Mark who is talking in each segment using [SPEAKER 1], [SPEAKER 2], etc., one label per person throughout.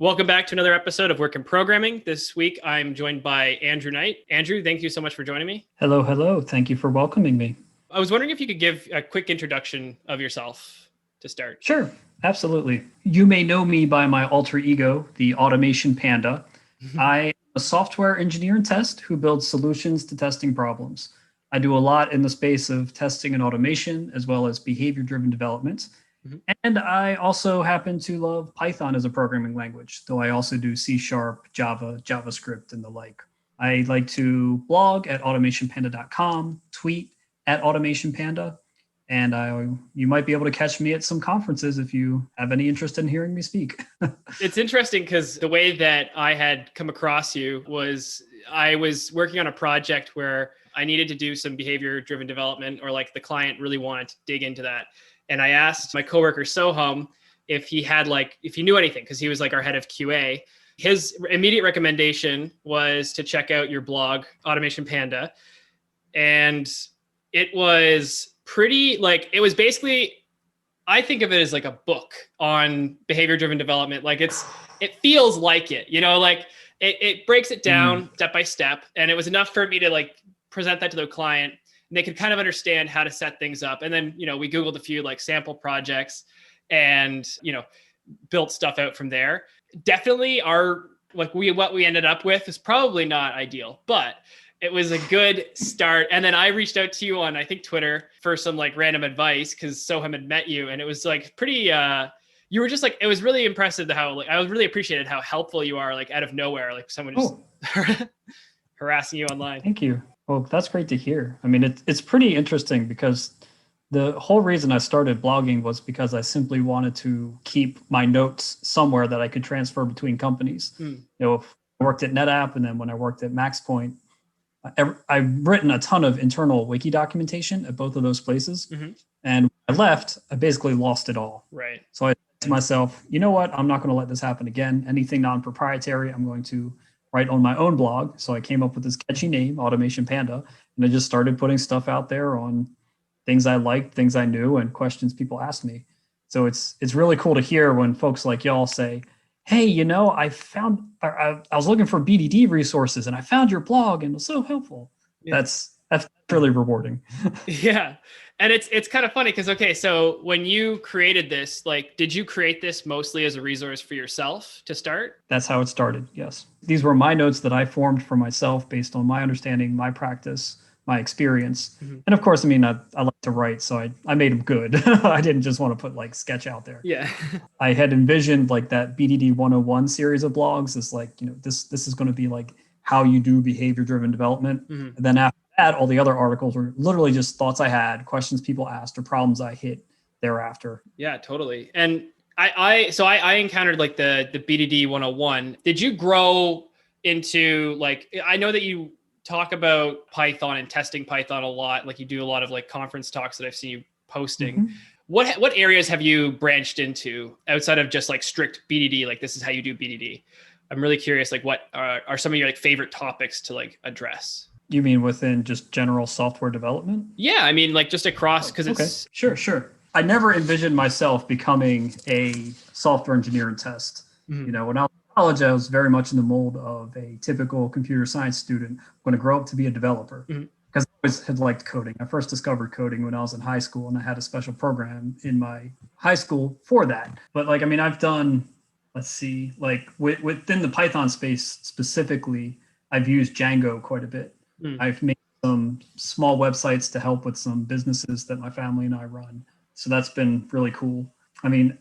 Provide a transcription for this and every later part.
[SPEAKER 1] Welcome back to another episode of Work in Programming. This week, I'm joined by Andrew Knight. Andrew, thank you so much for joining me.
[SPEAKER 2] Hello, hello. Thank you for welcoming me.
[SPEAKER 1] I was wondering if you could give a quick introduction of yourself to start.
[SPEAKER 2] Sure, absolutely. You may know me by my alter ego, the Automation Panda. I am a software engineer and test who builds solutions to testing problems. I do a lot in the space of testing and automation, as well as behavior-driven development. And I also happen to love Python as a programming language, though I also do C#, Java, JavaScript, and the like. I like to blog at automationpanda.com, tweet at automationpanda, and you might be able to catch me at some conferences if you have any interest in hearing me speak.
[SPEAKER 1] It's interesting because the way that I had come across you was I was working on a project where I needed to do some behavior-driven development, or like the client really wanted to dig into that. And I asked my coworker Soham if he knew anything, because he was like our head of QA. His immediate recommendation was to check out your blog, Automation Panda. And it was it was basically, I think of it as like a book on behavior-driven development. Like it feels like it, it breaks it down step by step. And it was enough for me to like present that to the client. And they could kind of understand how to set things up. And then, we Googled a few like sample projects and, built stuff out from there. Definitely what we ended up with is probably not ideal, but it was a good start. And then I reached out to you on, I think, Twitter for some like random advice because Soham had met you. And it was like pretty, you were just like, it was really impressive how I was really appreciated how helpful you are, like out of nowhere, like someone just harassing you online.
[SPEAKER 2] Thank you. Well, that's great to hear. I mean, it's pretty interesting because the whole reason I started blogging was because I simply wanted to keep my notes somewhere that I could transfer between companies. If I worked at Netapp and then when I worked at MaxPoint, I've written a ton of internal wiki documentation at both of those places. And when I left, I basically lost it all.
[SPEAKER 1] Right.
[SPEAKER 2] So I said to myself, you know what? I'm not going to let this happen again. Anything non-proprietary, I'm going to write on my own blog. So I came up with this catchy name, Automation Panda, and I just started putting stuff out there on things I liked, things I knew, and questions people asked me. So it's really cool to hear when folks like y'all say, hey, I was looking for BDD resources and I found your blog and it was so helpful. Yeah. That's really rewarding.
[SPEAKER 1] Yeah. And it's kind of funny because, okay, so when you created this, like, did you create this mostly as a resource for yourself to start?
[SPEAKER 2] That's how it started, yes. These were my notes that I formed for myself based on my understanding, my practice, my experience. And of course, I mean, I like to write, so I made them good. I didn't just want to put like sketch out there.
[SPEAKER 1] Yeah.
[SPEAKER 2] I had envisioned like that BDD 101 series of blogs is like, this is going to be like how you do behavior-driven development. And then after that, all the other articles were literally just thoughts I had, questions people asked, or problems I hit thereafter.
[SPEAKER 1] Yeah, totally. And I encountered like the BDD 101. Did you grow into like, I know that you talk about Python and testing Python a lot. Like you do a lot of like conference talks that I've seen you posting. What areas have you branched into outside of just like strict BDD? Like this is how you do BDD. I'm really curious, like what are some of your like favorite topics to like address?
[SPEAKER 2] You mean within just general software development?
[SPEAKER 1] Yeah, I mean like just across, because it's...
[SPEAKER 2] Sure. I never envisioned myself becoming a software engineer and test. When I was in college, I was very much in the mold of a typical computer science student. I'm going to grow up to be a developer because I always had liked coding. I first discovered coding when I was in high school, and I had a special program in my high school for that. But like, I mean, I've done, let's see, like within the Python space specifically, I've used Django quite a bit. I've made some small websites to help with some businesses that my family and I run. So that's been really cool. I mean,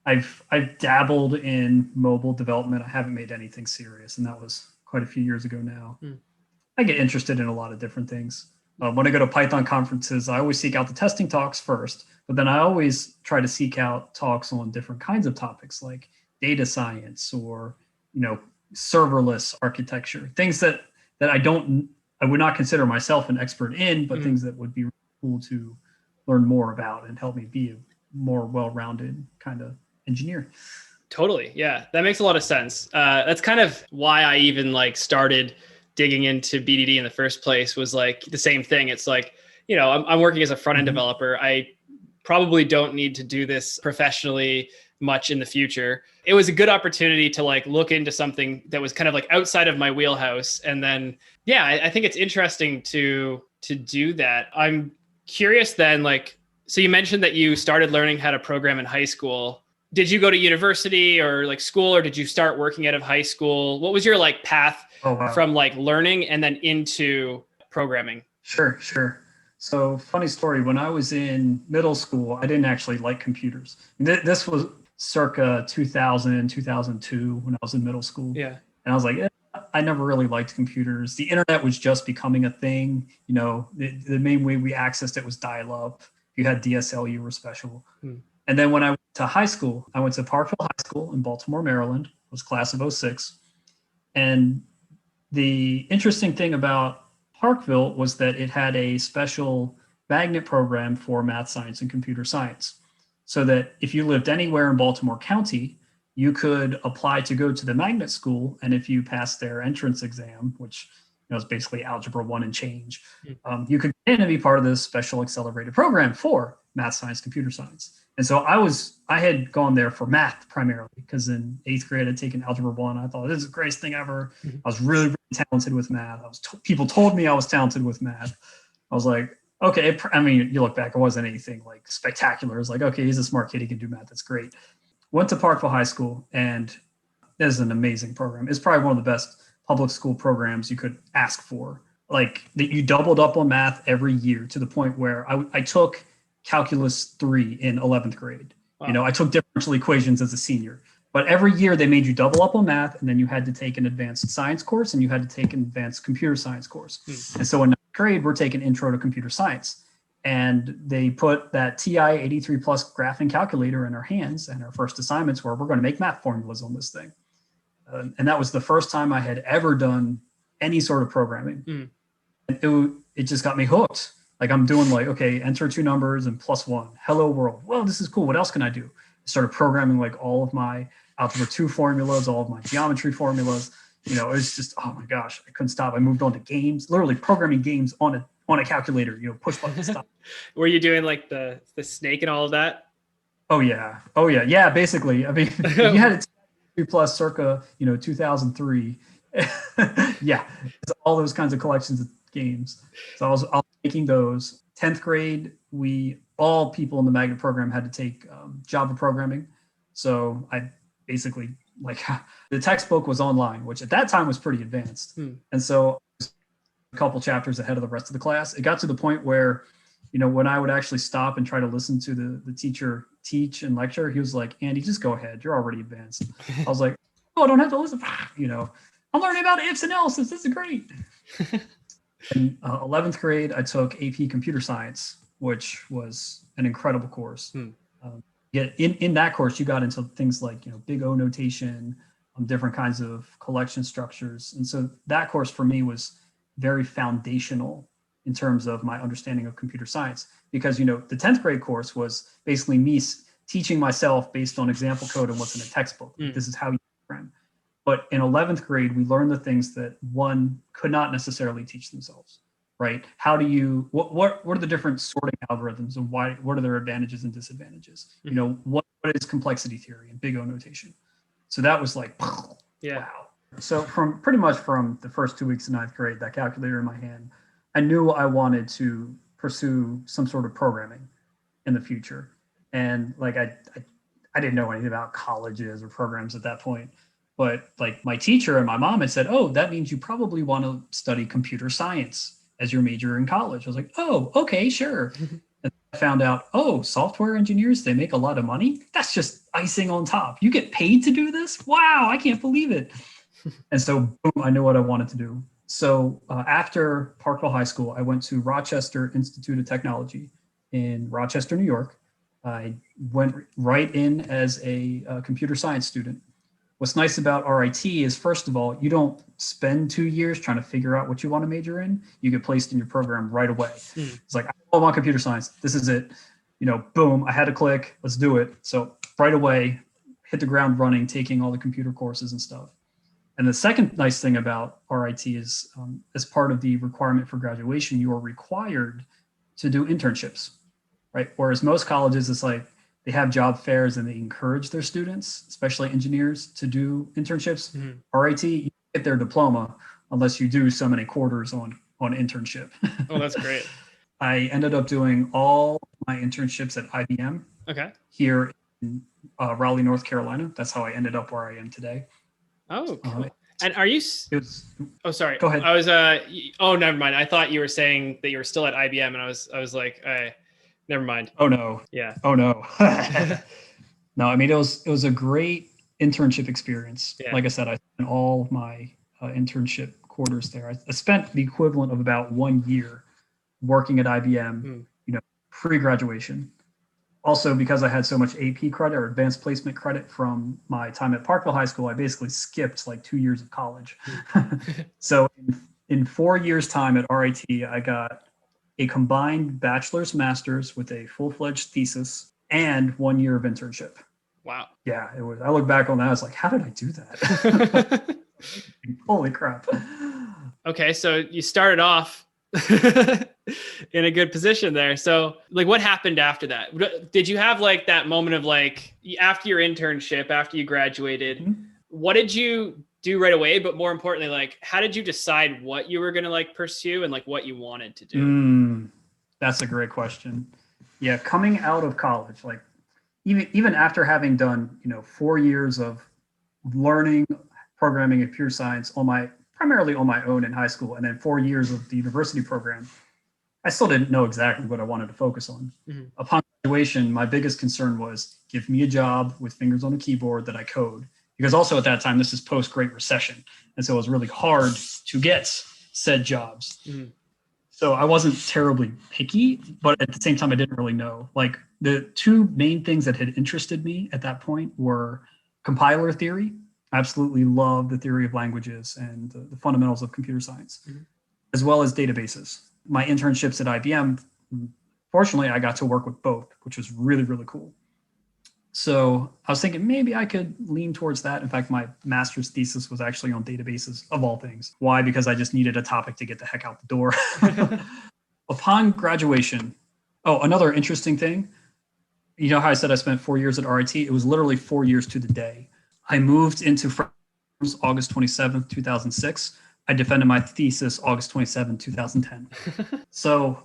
[SPEAKER 2] I've dabbled in mobile development. I haven't made anything serious, and that was quite a few years ago now. I get interested in a lot of different things. When I go to Python conferences, I always seek out the testing talks first, but then I always try to seek out talks on different kinds of topics like data science or, serverless architecture, things that I would not consider myself an expert in, but things that would be really cool to learn more about and help me be a more well-rounded kind of engineer.
[SPEAKER 1] Totally. Yeah, that makes a lot of sense. That's kind of why I even like started digging into BDD in the first place, was like the same thing. It's like, I'm working as a front-end developer. I probably don't need to do this professionally much in the future. It was a good opportunity to like look into something that was kind of like outside of my wheelhouse. And then, yeah, I think it's interesting to do that. I'm curious then, like, so you mentioned that you started learning how to program in high school. Did you go to university or like school, or did you start working out of high school? What was your like path from like learning and then into programming?
[SPEAKER 2] Sure. So funny story, when I was in middle school, I didn't actually like computers. This was circa 2000, 2002 when I was in middle school.
[SPEAKER 1] Yeah.
[SPEAKER 2] And I was like, I never really liked computers. The internet was just becoming a thing. You know, the main way we accessed it was dial-up. If you had DSL, you were special. And then when I went to high school, I went to Parkville High School in Baltimore, Maryland. It was class of 06. And the interesting thing about Parkville was that it had a special magnet program for math, science, and computer science. So that if you lived anywhere in Baltimore County, you could apply to go to the magnet school. And if you passed their entrance exam, which is basically Algebra 1 and change, you could get in and be part of this special accelerated program for math, science, computer science. And so I had gone there for math primarily, because in 8th grade I'd taken Algebra 1. I thought, this is the greatest thing ever. I was really, really talented with math. People told me I was talented with math. I was like, okay. I mean, you look back, it wasn't anything like spectacular. It was like, okay, he's a smart kid. He can do math. That's great. Went to Parkville High School, and it is an amazing program. It's probably one of the best public school programs you could ask for. Like, that you doubled up on math every year to the point where I took calculus 3 in 11th grade. Wow. You know, I took differential equations as a senior, but every year they made you double up on math, and then you had to take an advanced science course, and you had to take an advanced computer science course. And so in 9th grade, we're taking intro to computer science, and they put that TI 83 plus graphing calculator in our hands, and our first assignments were, we're going to make math formulas on this thing. And that was the first time I had ever done any sort of programming. And it just got me hooked. Like, I'm doing like, okay, enter 2 numbers and +1. Hello world. Well, this is cool. What else can I do? I started programming like all of my Algebra 2 formulas, all of my geometry formulas. You know, it was just, oh my gosh, I couldn't stop. I moved on to games, literally programming games on a calculator, you know, push button stuff.
[SPEAKER 1] Were you doing like the snake and all of that?
[SPEAKER 2] Oh yeah. Yeah, basically. I mean, if you had a 2 plus circa, 2003. Yeah, it's all those kinds of collections of games. So I was making those. 10th grade, all people in the magnet program had to take Java programming. So I basically, like, the textbook was online, which at that time was pretty advanced. And so I was a couple chapters ahead of the rest of the class. It got to the point where, when I would actually stop and try to listen to the teacher teach and lecture, he was like, Andy, just go ahead. You're already advanced. I was like, oh, I don't have to listen. I'm learning about ifs and else. This is great. In 11th grade, I took AP Computer Science, which was an incredible course. In that course, you got into things like, big O notation, different kinds of collection structures. And so that course for me was very foundational in terms of my understanding of computer science, because, the 10th grade course was basically me teaching myself based on example code and what's in a textbook. This is how you program. But in 11th grade, we learned the things that one could not necessarily teach themselves, right? How do you, what are the different sorting algorithms, and what are their advantages and disadvantages? What is complexity theory and big O notation? So that was like, wow. So pretty much from the first 2 weeks of 9th grade, that calculator in my hand, I knew I wanted to pursue some sort of programming in the future. And like, I didn't know anything about colleges or programs at that point. But like, my teacher and my mom had said, oh, that means you probably want to study computer science as your major in college. I was like, oh, okay, sure. And I found out, oh, software engineers, they make a lot of money. That's just icing on top. You get paid to do this? Wow, I can't believe it. And so, boom, I knew what I wanted to do. So after Parkville High School, I went to Rochester Institute of Technology in Rochester, New York. I went right in as a computer science student. What's nice about RIT is, first of all, you don't spend 2 years trying to figure out what you want to major in. You get placed in your program right away. It's like, I want computer science. This is it. Boom, I had to click. Let's do it. So right away, hit the ground running, taking all the computer courses and stuff. And the second nice thing about RIT is, as part of the requirement for graduation, you are required to do internships, right? Whereas most colleges, it's like, they have job fairs and they encourage their students, especially engineers, to do internships. RIT, you get their diploma unless you do so many quarters on internship.
[SPEAKER 1] Oh, that's great.
[SPEAKER 2] I ended up doing all my internships at IBM.
[SPEAKER 1] Okay.
[SPEAKER 2] Here in Raleigh, North Carolina. That's how I ended up where I am today.
[SPEAKER 1] Oh, cool. And are you? Oh, sorry.
[SPEAKER 2] Go ahead.
[SPEAKER 1] I was. Oh, never mind. I thought you were saying that you were still at IBM, and I was like, never mind.
[SPEAKER 2] Oh no.
[SPEAKER 1] Yeah.
[SPEAKER 2] Oh no. No, I mean it was a great internship experience.
[SPEAKER 1] Yeah.
[SPEAKER 2] Like I said, I spent all of my internship quarters there. I spent the equivalent of about 1 year working at IBM. You know, pre-graduation. Also, because I had so much AP credit or advanced placement credit from my time at Parkville High School, I basically skipped like 2 years of college. So in 4 years' time at RIT, I got a combined bachelor's, master's with a full-fledged thesis and 1 year of internship.
[SPEAKER 1] Wow.
[SPEAKER 2] Yeah, it was. I look back on that, I was like, how did I do that? Holy crap.
[SPEAKER 1] Okay, so you started off in a good position there. So like what happened after that? Did you have like that moment of like after your internship, after you graduated, what did you do right away? But more importantly, like how did you decide what you were going to like pursue and like what you wanted to do?
[SPEAKER 2] That's a great question. Yeah, coming out of college, like even after having done, 4 years of learning programming and pure science primarily on my own in high school, and then 4 years of the university program, I still didn't know exactly what I wanted to focus on. Upon graduation, my biggest concern was give me a job with fingers on a keyboard that I code. Because also at that time, this is post-Great Recession. And so it was really hard to get said jobs. So I wasn't terribly picky, but at the same time, I didn't really know. Like the two main things that had interested me at that point were compiler theory. I absolutely love the theory of languages and the fundamentals of computer science, as well as databases. My internships at IBM, fortunately, I got to work with both, which was really, really cool. So I was thinking maybe I could lean towards that. In fact, my master's thesis was actually on databases of all things. Why? Because I just needed a topic to get the heck out the door. Upon graduation, another interesting thing, you know how I said I spent 4 years at RIT? It was literally 4 years to the day. I moved into France August 27th, 2006. I defended my thesis August 27th, 2010. So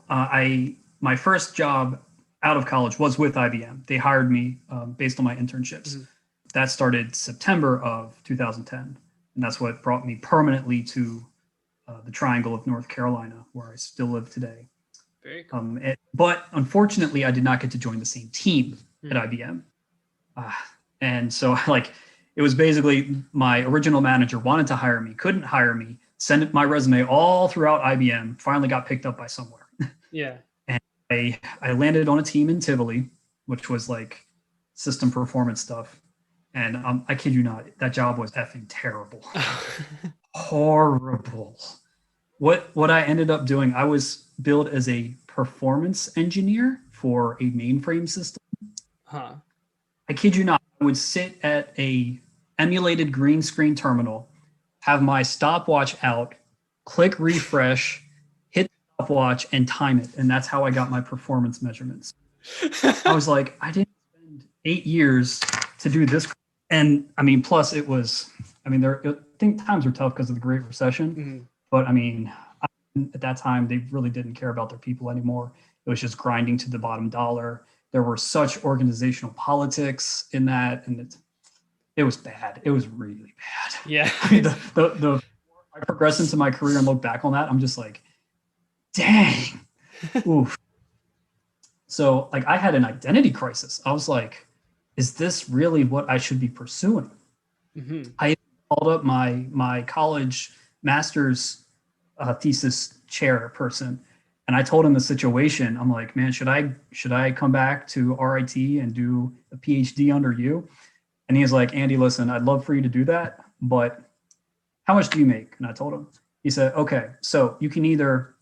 [SPEAKER 2] my first job out of college was with IBM. They hired me based on my internships. That started September of 2010. And that's what brought me permanently to the Triangle of North Carolina, where I still live today.
[SPEAKER 1] Very cool.
[SPEAKER 2] But unfortunately, I did not get to join the same team at IBM. And so it was basically my original manager wanted to hire me, couldn't hire me, sent my resume all throughout IBM, finally got picked up by somewhere.
[SPEAKER 1] Yeah.
[SPEAKER 2] I landed on a team in Tivoli, which was like system performance stuff. And I kid you not, that job was effing terrible. Horrible. What I ended up doing, I was billed as a performance engineer for a mainframe system. I kid you not, I would sit at a emulated green screen terminal, have my stopwatch out, click refresh, hit stopwatch, and time it. And that's how I got my performance measurements. I was like, I didn't spend 8 years to do this. And I mean, plus it was, I think times were tough because of the Great Recession. But I mean, at that time, they really didn't care about their people anymore. It was just grinding to the bottom dollar. There were such organizational politics in that, and it was bad. It was really bad.
[SPEAKER 1] Yeah.
[SPEAKER 2] I mean, the more I progress into my career and look back on that, I'm just like, dang. Oof. So I had an identity crisis. I was like, is this really what I should be pursuing? I called up my college master's thesis chair person, and I told him the situation. I'm like, man, should I come back to RIT and do a PhD under you? And he's like, Andy, listen, I'd love for you to do that, but how much do you make? And I told him. He said, okay, so you can either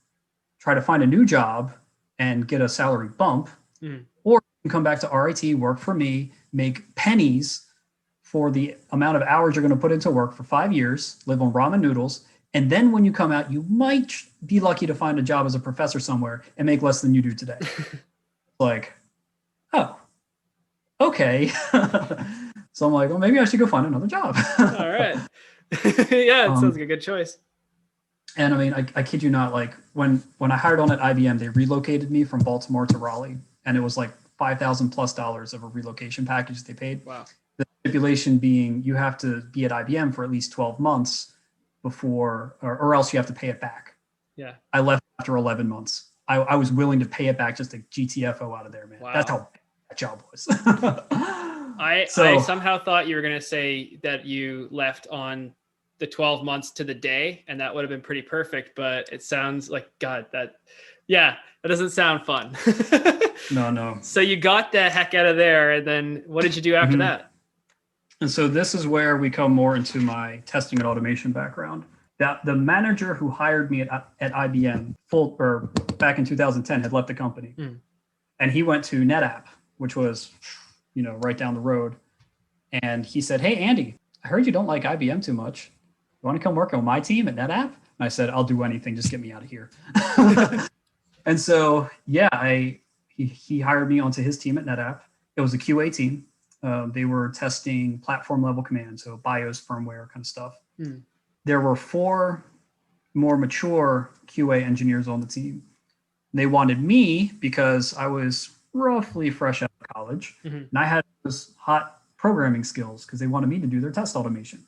[SPEAKER 2] try to find a new job and get a salary bump, or you can come back to RIT, work for me, make pennies for the amount of hours you're going to put into work for 5 years, live on ramen noodles, and then when you come out, you might be lucky to find a job as a professor somewhere and make less than you do today. Like, oh, okay. So I'm like, well, maybe I should go find another job.
[SPEAKER 1] All right. Yeah, it sounds like a good choice.
[SPEAKER 2] And I mean, I kid you not, like when I hired on at IBM, they relocated me from Baltimore to Raleigh, and it was like $5,000+ of a relocation package they paid.
[SPEAKER 1] Wow.
[SPEAKER 2] The stipulation being you have to be at IBM for at least 12 months before, or else you have to pay it back.
[SPEAKER 1] Yeah.
[SPEAKER 2] I left after 11 months. I was willing to pay it back just to GTFO out of there, man.
[SPEAKER 1] Wow.
[SPEAKER 2] That's how bad that job was.
[SPEAKER 1] I somehow thought you were going to say that you left on the 12 months to the day, and that would have been pretty perfect, but it sounds like, God, that doesn't sound fun.
[SPEAKER 2] No.
[SPEAKER 1] So you got the heck out of there, and then what did you do after that?
[SPEAKER 2] And so this is where we come more into my testing and automation background. That the manager who hired me at IBM back in 2010 had left the company, and he went to Netapp, which was, right down the road. And he said, "Hey, Andy, I heard you don't like IBM too much. You want to come work on my team at Netapp?" And I said, "I'll do anything. Just get me out of here." And so, he hired me onto his team at Netapp. It was a QA team. They were testing platform level commands, so BIOS, firmware kind of stuff. There were 4 more mature QA engineers on the team. They wanted me because I was roughly fresh out of college, and I had those hot programming skills because they wanted me to do their test automation.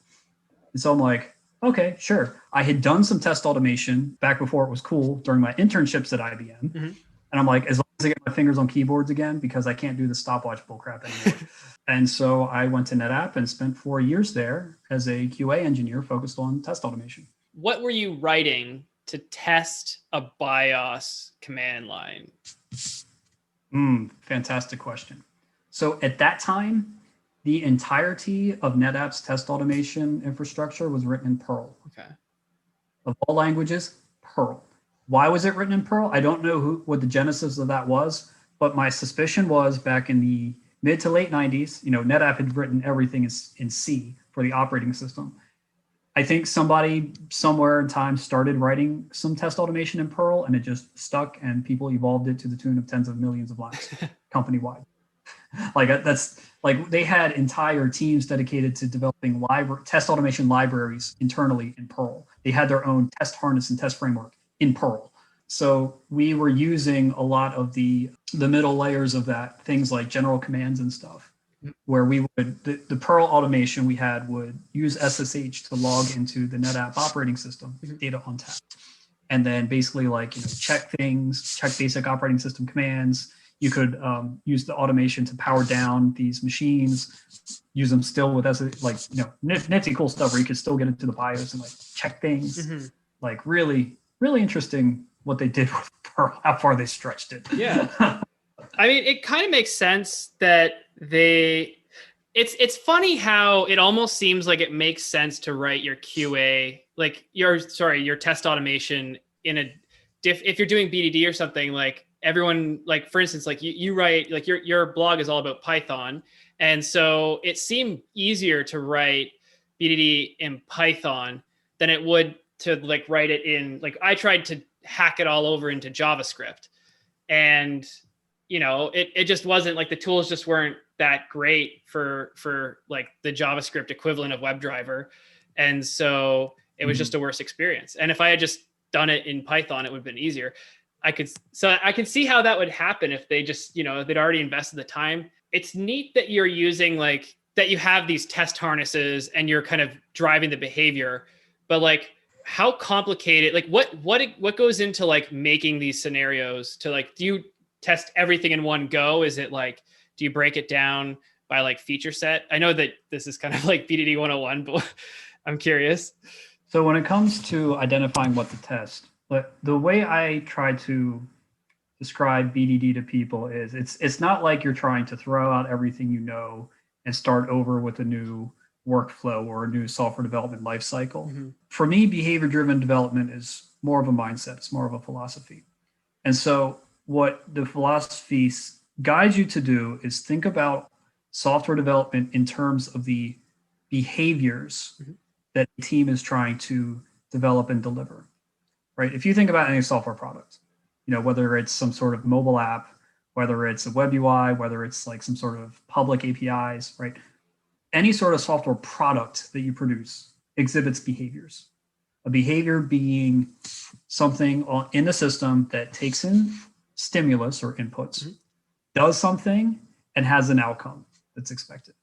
[SPEAKER 2] And so I'm like, okay, sure. I had done some test automation back before it was cool during my internships at IBM. And I'm like, as long as I get my fingers on keyboards again, because I can't do the stopwatch bullcrap anymore. And so I went to Netapp and spent 4 years there as a QA engineer focused on test automation.
[SPEAKER 1] What were you writing to test a BIOS command line?
[SPEAKER 2] Fantastic question. So at that time, the entirety of Netapp's test automation infrastructure was written in Perl.
[SPEAKER 1] Okay.
[SPEAKER 2] Of all languages, Perl. Why was it written in Perl? I don't know what the genesis of that was, but my suspicion was back in the mid to late 90s, Netapp had written everything in C for the operating system. I think somebody somewhere in time started writing some test automation in Perl, and it just stuck, and people evolved it to the tune of tens of millions of lines company-wide. They had entire teams dedicated to developing test automation libraries internally in Perl. They had their own test harness and test framework in Perl. So we were using a lot of the middle layers of that, things like general commands and stuff, where we would, the Perl automation we had would use SSH to log into the Netapp operating system, data on tap. And then basically check things, check basic operating system commands. You could use the automation to power down these machines, use them still with nifty cool stuff where you could still get into the BIOS and check things. Really, really interesting what they did with Perl, how far they stretched it.
[SPEAKER 1] Yeah. I mean, it kind of makes sense that it's funny how it almost seems like it makes sense to write your QA, your test automation if you're doing BDD or something, everyone, for instance, you write, your blog is all about Python. And so it seemed easier to write BDD in Python than it would to write it in, I tried to hack it all over into JavaScript, and it just wasn't, the tools just weren't that great for the JavaScript equivalent of WebDriver. And so it was just a worse experience. And if I had just done it in Python, it would have been easier. I can see how that would happen if they just, they'd already invested the time. It's neat that you're using that you have these test harnesses and you're kind of driving the behavior, but how complicated, what goes into making these scenarios to do you test everything in one go? Is it do you break it down by feature set? I know that this is kind of BDD 101, but I'm curious.
[SPEAKER 2] So when it comes to identifying what to test, the way I try to describe BDD to people is it's not like you're trying to throw out everything and start over with a new workflow or a new software development lifecycle. For me, behavior-driven development is more of a mindset. It's more of a philosophy. And so what the philosophy guides you to do is think about software development in terms of the behaviors that the team is trying to develop and deliver, right? If you think about any software product, whether it's some sort of mobile app whether it's a web UI, whether it's like some sort of public APIs, right? Any sort of software product that you produce exhibits behaviors. A behavior being something in the system that takes in stimulus or inputs, does something, and has an outcome that's expected.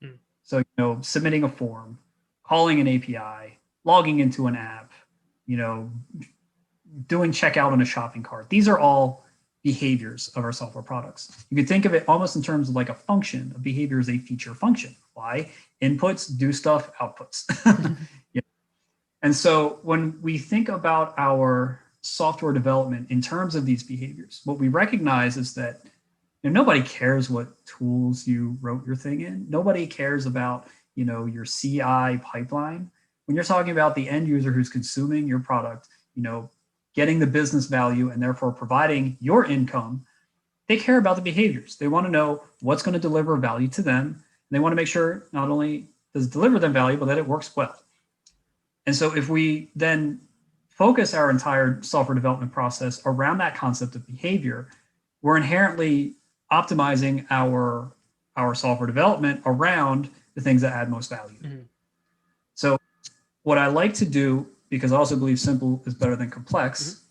[SPEAKER 2] So, you know, submitting a form, calling an API, logging into an app, you know, doing checkout on a shopping cart. These are all behaviors of our software products. You could think of it almost in terms of like a function. A behavior is a feature function. Why? Inputs do stuff, outputs. Yeah. And so when we think about our software development in terms of these behaviors, what we recognize is that, you know, nobody cares what tools you wrote your thing in. Nobody cares about, you know, your CI pipeline. When you're talking about the end user who's consuming your product, you know, getting the business value and therefore providing your income, they care about the behaviors. They want to know what's going to deliver value to them. And they want to make sure not only does it deliver them value, but that it works well. And so if we then focus our entire software development process around that concept of behavior, we're inherently optimizing our software development around the things that add most value. So what I like to do, because I also believe simple is better than complex,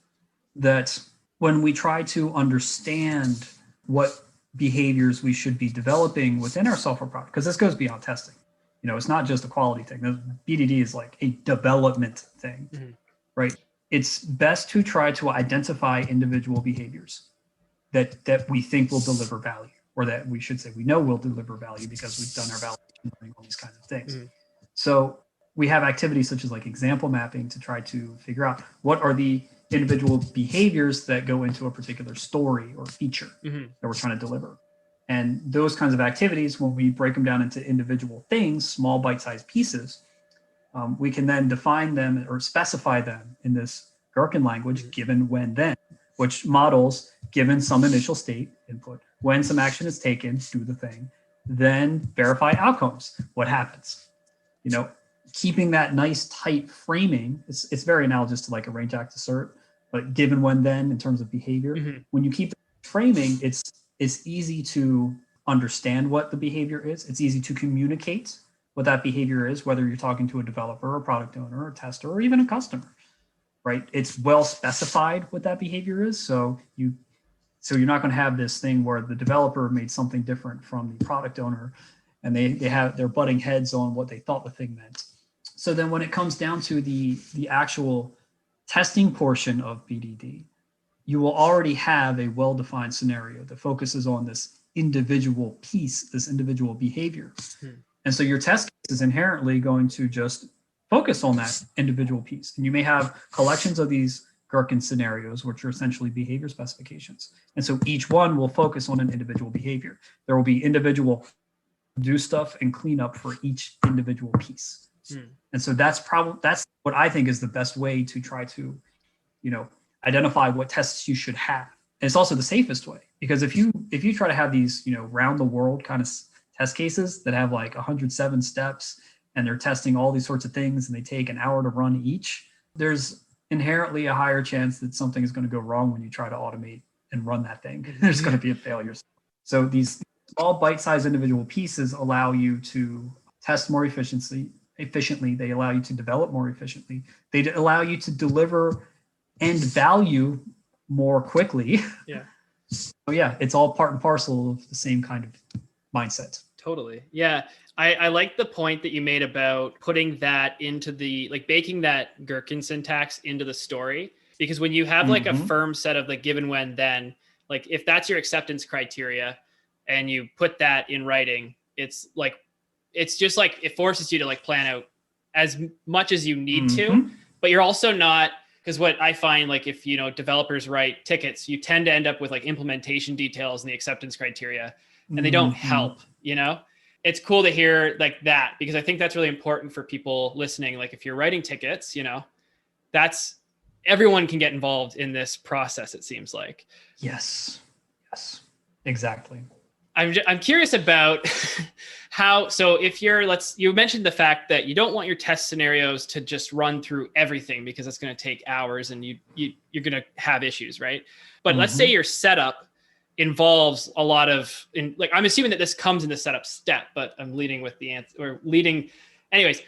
[SPEAKER 2] that when we try to understand what behaviors we should be developing within our software product, because this goes beyond testing. You know, it's not just a quality thing. BDD is like a development thing, right? It's best to try to identify individual behaviors that we think will deliver value, or that we should say we know will deliver value because we've done our validation learning, all these kinds of things. So we have activities such as like example mapping to try to figure out what are the individual behaviors that go into a particular story or feature that we're trying to deliver. And those kinds of activities, when we break them down into individual things, small bite-sized pieces, we can then define them or specify them in this Gherkin language, given, when, then, which models given some initial state input, when some action is taken, do the thing, then verify outcomes, what happens. You know, keeping that nice tight framing, it's very analogous to like a range act assert, but given, when, then in terms of behavior, when you keep the framing, it's easy to understand what the behavior is. It's easy to communicate what that behavior is, whether you're talking to a developer, a product owner, a tester, or even a customer, right? It's well specified what that behavior is. So you're not going to have this thing where the developer made something different from the product owner and they're butting heads on what they thought the thing meant. So then when it comes down to the actual testing portion of BDD, you will already have a well-defined scenario that focuses on this individual piece, this individual behavior. And so your test case is inherently going to just focus on that individual piece. And you may have collections of these Gherkin scenarios, which are essentially behavior specifications. And so each one will focus on an individual behavior. There will be individual do stuff and clean up for each individual piece. And so that's what I think is the best way to try to, you know, identify what tests you should have. And it's also the safest way, because if you try to have these, you know, round the world kind of test cases that have like 107 steps and they're testing all these sorts of things and they take an hour to run each, there's inherently a higher chance that something is going to go wrong when you try to automate and run that thing. There's going to be a failure. So these small bite-sized individual pieces allow you to test more efficiently. They allow you to develop more efficiently. They allow you to deliver end value more quickly.
[SPEAKER 1] Yeah.
[SPEAKER 2] So yeah, it's all part and parcel of the same kind of mindset.
[SPEAKER 1] Totally. Yeah. I like the point that you made about putting that into like baking that Gherkin syntax into the story, because when you have like a firm set of like given, when, then, like if that's your acceptance criteria and you put that in writing, it's just like, it forces you to like plan out as much as you need to, but you're also not, because what I find, like if, you know, developers write tickets, you tend to end up with like implementation details and the acceptance criteria, and they don't help, you know? It's cool to hear like that, because I think that's really important for people listening. Like if you're writing tickets, you know, everyone can get involved in this process, it seems like.
[SPEAKER 2] Yes, exactly.
[SPEAKER 1] I'm curious about so if you mentioned the fact that you don't want your test scenarios to just run through everything, because it's going to take hours and you're going to have issues, right? But let's say your setup involves a lot of, like, I'm assuming that this comes in the setup step, but I'm leading with the answer, or leading. Anyways,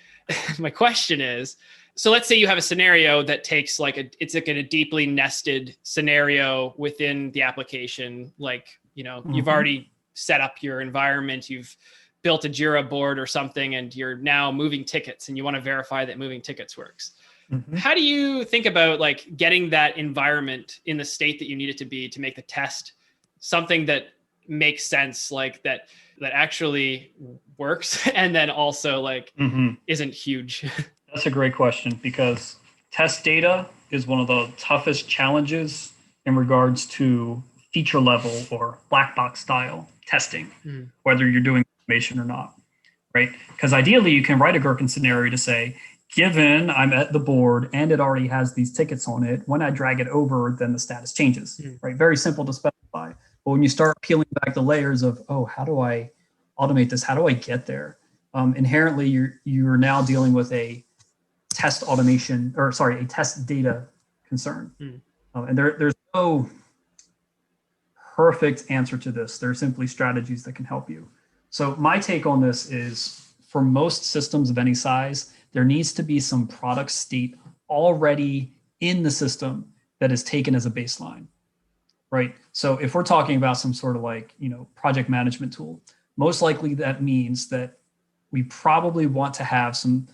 [SPEAKER 1] my question is, so let's say you have a scenario that takes it's like a deeply nested scenario within the application. Like, you've already set up your environment, you've built a Jira board or something, and you're now moving tickets and you want to verify that moving tickets works. How do you think about like getting that environment in the state that you need it to be to make the test something that makes sense, like that actually works, and then also like isn't huge?
[SPEAKER 2] That's a great question, because test data is one of the toughest challenges in regards to feature level or black box style testing, whether you're doing automation or not, right? Because ideally you can write a Gherkin scenario to say, given I'm at the board and it already has these tickets on it, when I drag it over, then the status changes, right? Very simple to specify. But when you start peeling back the layers of, oh, how do I automate this? How do I get there? Inherently, you're now dealing with a test automation, or sorry, a test data concern. And there's no perfect answer to this. There are simply strategies that can help you. So my take on this is, for most systems of any size, there needs to be some product state already in the system that is taken as a baseline, right? So if we're talking about some sort of like, project management tool, most likely that means that we probably want to have some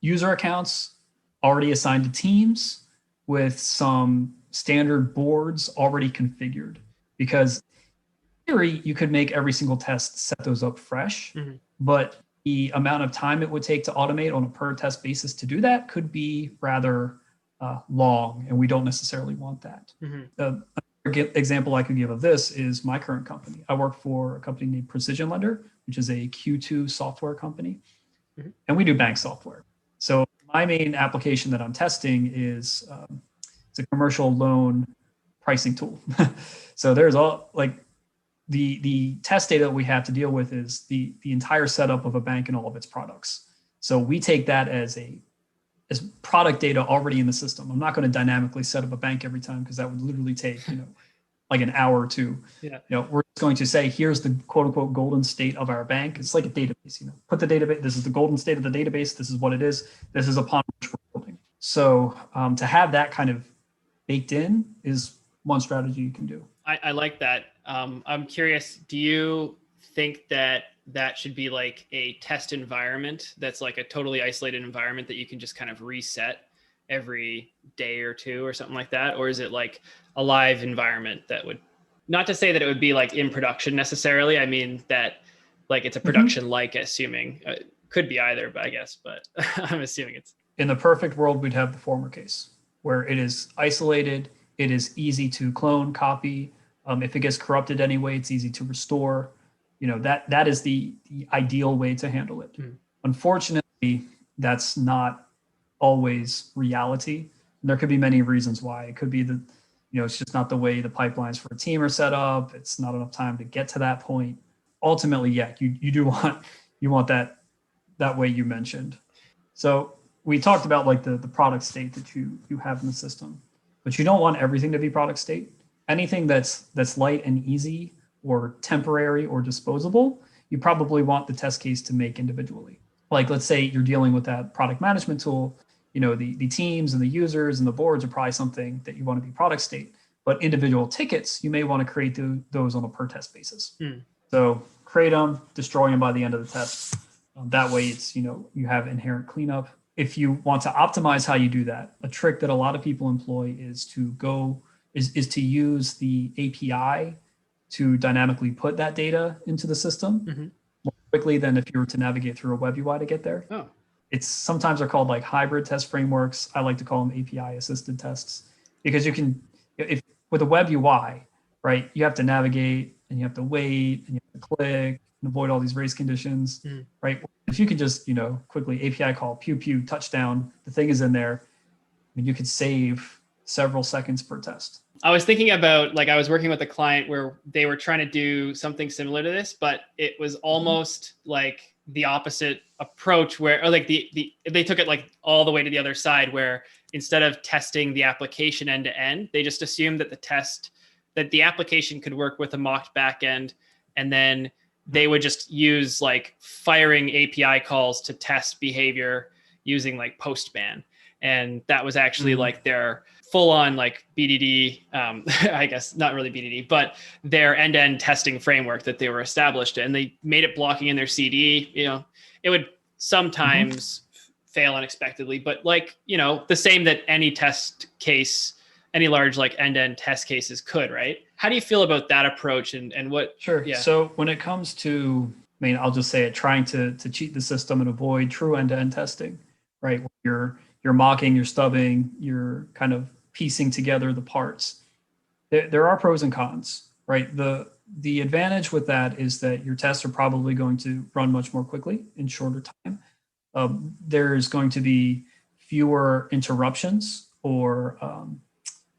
[SPEAKER 2] user accounts already assigned to teams with some standard boards already configured, because in theory, you could make every single test, set those up fresh, but the amount of time it would take to automate on a per test basis to do that could be rather long, and we don't necessarily want that. Another example I could give of this is my current company. I work for a company named Precision Lender, which is a Q2 software company, and we do bank software. So my main application that I'm testing is it's a commercial loan pricing tool. So there's all like the test data that we have to deal with is the entire setup of a bank and all of its products. So we take that as product data already in the system. I'm not going to dynamically set up a bank every time, because that would literally take, like an hour or two. We're just going to say, here's the quote unquote golden state of our bank. It's like a database, put the database, this is the golden state of the database. This is what it is. This is upon which we're building. So to have that kind of baked in is one strategy you can do.
[SPEAKER 1] I like that. I'm curious, do you think that should be like a test environment that's like a totally isolated environment that you can just kind of reset every day or two or something like that? Or is it like a live environment that would, not to say that it would be like in production necessarily. I mean that like it's a production like, assuming could be either, but I guess, but I'm assuming it's.
[SPEAKER 2] In the perfect world, we'd have the former case where it is isolated. It is easy to clone, copy. If it gets corrupted anyway, it's easy to restore. That is the ideal way to handle it. Unfortunately, that's not always reality. There could be many reasons why. It could be that, it's just not the way the pipelines for a team are set up. It's not enough time to get to that point. Ultimately, yeah, you do want that way you mentioned. So we talked about like the product state that you have in the system, but you don't want everything to be product state. Anything that's light and easy or temporary or disposable, you probably want the test case to make individually. Like, let's say you're dealing with that product management tool, the teams and the users and the boards are probably something that you want to be product state, but individual tickets, you may want to create those on a per test basis. So create them, destroy them by the end of the test. That way it's, you have inherent cleanup. If you want to optimize how you do that, a trick that a lot of people employ is to use the API to dynamically put that data into the system more quickly than if you were to navigate through a web UI to get there. It's sometimes they're called like hybrid test frameworks. I like to call them API assisted tests, because you can, if with a web UI, right, you have to navigate and you have to wait and you have to click and avoid all these race conditions, right? If you could just, quickly API call, pew, pew, touchdown, the thing is in there, and you could save several seconds per test.
[SPEAKER 1] I was thinking about, like, I was working with a client where they were trying to do something similar to this, but it was almost like the opposite approach where, or like they took it like all the way to the other side, where instead of testing the application end to end, they just assumed that the application could work with a mocked backend, and then they would just use like firing API calls to test behavior using like Postman. And that was actually like their full on like BDD, I guess not really BDD, but their end-to-end testing framework that they were established in. They made it blocking in their CD. It would sometimes fail unexpectedly, but like, the same that any test case, any large like end-to-end test cases could, right? How do you feel about that approach and what?
[SPEAKER 2] Sure.
[SPEAKER 1] Yeah.
[SPEAKER 2] So when it comes to, I'll just say it, trying to cheat the system and avoid true end-to-end testing, right? You're mocking, you're stubbing, you're kind of piecing together the parts. There are pros and cons, right? The advantage with that is that your tests are probably going to run much more quickly in shorter time. There's going to be fewer interruptions or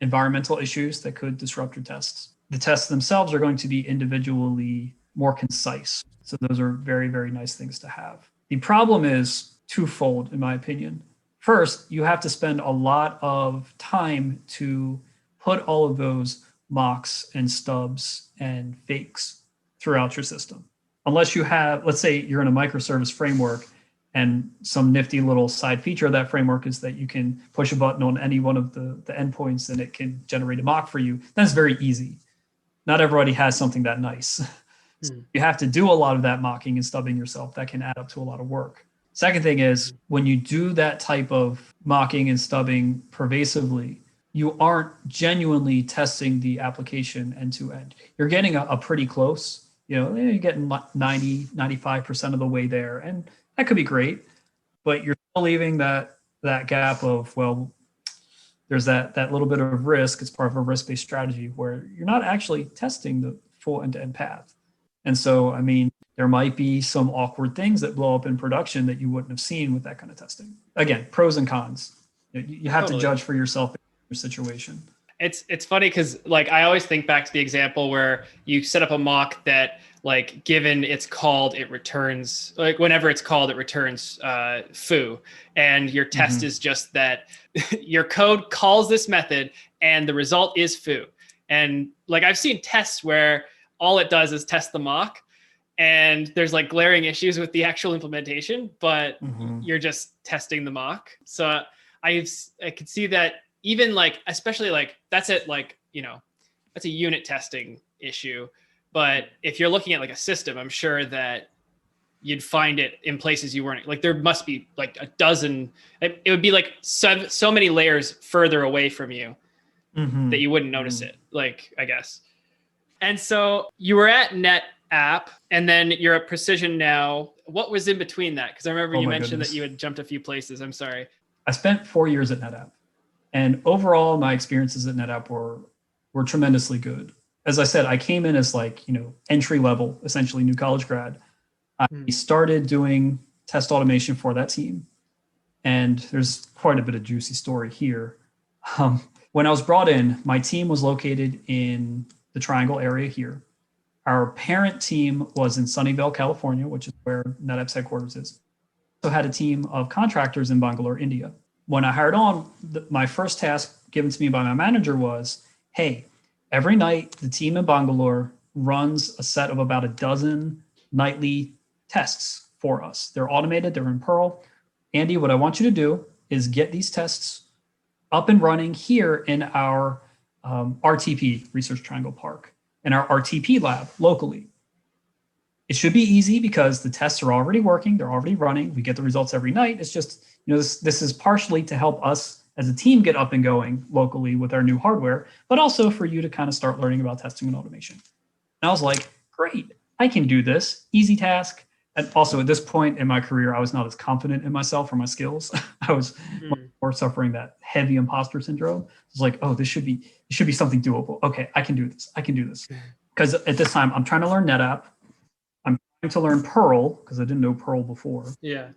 [SPEAKER 2] environmental issues that could disrupt your tests. The tests themselves are going to be individually more concise. So those are very, very nice things to have. The problem is twofold, in my opinion. First, you have to spend a lot of time to put all of those mocks and stubs and fakes throughout your system. Unless you have, let's say you're in a microservice framework, and some nifty little side feature of that framework is that you can push a button on any one of the endpoints and it can generate a mock for you. That's very easy. Not everybody has something that nice. So you have to do a lot of that mocking and stubbing yourself. That can add up to a lot of work. Second thing is, when you do that type of mocking and stubbing pervasively, you aren't genuinely testing the application end to end. You're getting a pretty close, you're getting 90, 95% of the way there. And that could be great, but you're still leaving that gap of, well, there's that little bit of risk. It's part of a risk-based strategy where you're not actually testing the full end-to-end path. And so, there might be some awkward things that blow up in production that you wouldn't have seen with that kind of testing. Again, pros and cons. You have to judge for yourself in your situation.
[SPEAKER 1] It's funny because like I always think back to the example where you set up a mock that like given it's called, it returns like whenever it's called, it returns foo, and your test is just that your code calls this method and the result is foo. And like I've seen tests where all it does is test the mock, and there's like glaring issues with the actual implementation, but you're just testing the mock. So I could see that even like, especially like that's it, like, that's a unit testing issue. But if you're looking at like a system, I'm sure that you'd find it in places you weren't, like there must be like a dozen, it would be like so many layers further away from you that you wouldn't notice it, like, I guess. And so you were at Netapp and then you're at Precision now. What was in between that? Because I remember you mentioned that you had jumped a few places. I'm sorry.
[SPEAKER 2] I spent 4 years at Netapp, and overall my experiences at Netapp were tremendously good. As I said, I came in as like, entry level, essentially new college grad. I started doing test automation for that team. And there's quite a bit of juicy story here. When I was brought in, my team was located in the Triangle area here. Our parent team was in Sunnyvale, California, which is where Netapp's headquarters is. Also had a team of contractors in Bangalore, India. When I hired on, my first task given to me by my manager was, hey, every night the team in Bangalore runs a set of about a dozen nightly tests for us. They're automated, they're in Perl. Andy, what I want you to do is get these tests up and running here in our RTP, Research Triangle Park, in our RTP lab locally. It should be easy because the tests are already working, they're already running. We get the results every night. It's just, this is partially to help us as a team get up and going locally with our new hardware, but also for you to kind of start learning about testing and automation. And I was like, great, I can do this, easy task. And also at this point in my career, I was not as confident in myself or my skills. I was more suffering that heavy imposter syndrome. It was like, oh, this should be something doable. Okay, I can do this. Because at this time, I'm trying to learn Netapp. I'm trying to learn Perl because I didn't know Perl before.
[SPEAKER 1] Yeah.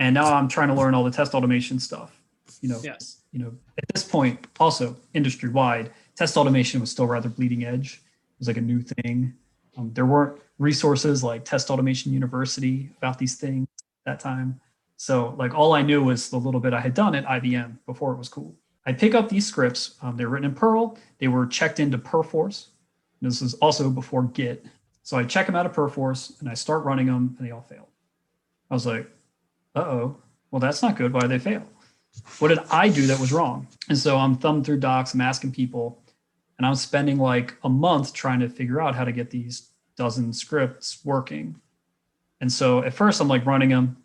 [SPEAKER 2] And now I'm trying to learn all the test automation stuff.
[SPEAKER 1] Yes.
[SPEAKER 2] At this point, also industry-wide, test automation was still rather bleeding edge. It was like a new thing. There weren't resources like Test Automation University about these things at that time. So like all I knew was the little bit I had done at IBM before it was cool. I pick up these scripts. They're written in Perl. They were checked into Perforce. This is also before Git. So I check them out of Perforce and I start running them and they all fail. I was like, uh-oh, well, that's not good. Why did they fail? What did I do that was wrong? And so I'm thumbing through docs, I'm asking people, and I'm spending like a month trying to figure out how to get these dozen scripts working. And so at first I'm like running them,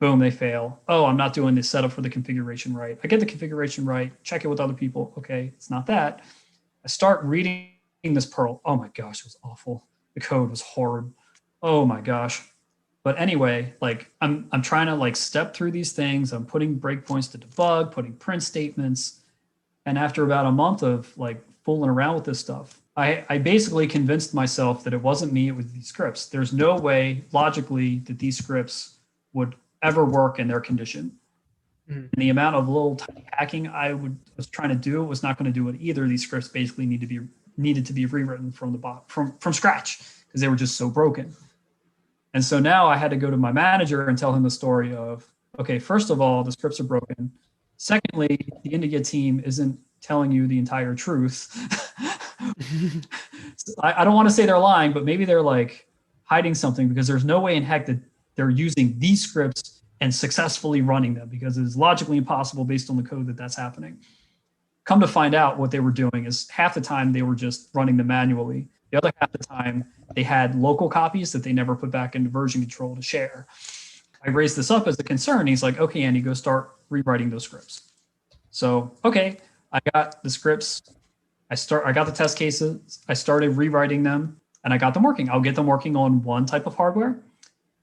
[SPEAKER 2] boom, they fail. Oh, I'm not doing the setup for the configuration right. I get the configuration right, check it with other people. Okay, it's not that. I start reading this Perl. Oh my gosh, it was awful. The code was horrid. Oh my gosh. But anyway, like I'm trying to like step through these things. I'm putting breakpoints to debug, putting print statements. And after about a month of like fooling around with this stuff, I basically convinced myself that it wasn't me, it was these scripts. There's no way logically that these scripts would ever work in their condition. And the amount of little tiny hacking I was trying to do was not going to do it either. These scripts basically needed to be rewritten from scratch because they were just so broken. And so now I had to go to my manager and tell him the story of, okay, first of all, the scripts are broken. Secondly, the Indigit team isn't telling you the entire truth. I don't want to say they're lying, but maybe they're like hiding something because there's no way in heck that they're using these scripts and successfully running them because it is logically impossible based on the code that's happening. Come to find out what they were doing is half the time they were just running them manually. The other half the time they had local copies that they never put back into version control to share. I raised this up as a concern. He's like, okay, Andy, go start rewriting those scripts. So, okay, I got the scripts. I got the test cases. I started rewriting them and I got them working. I'll get them working on one type of hardware.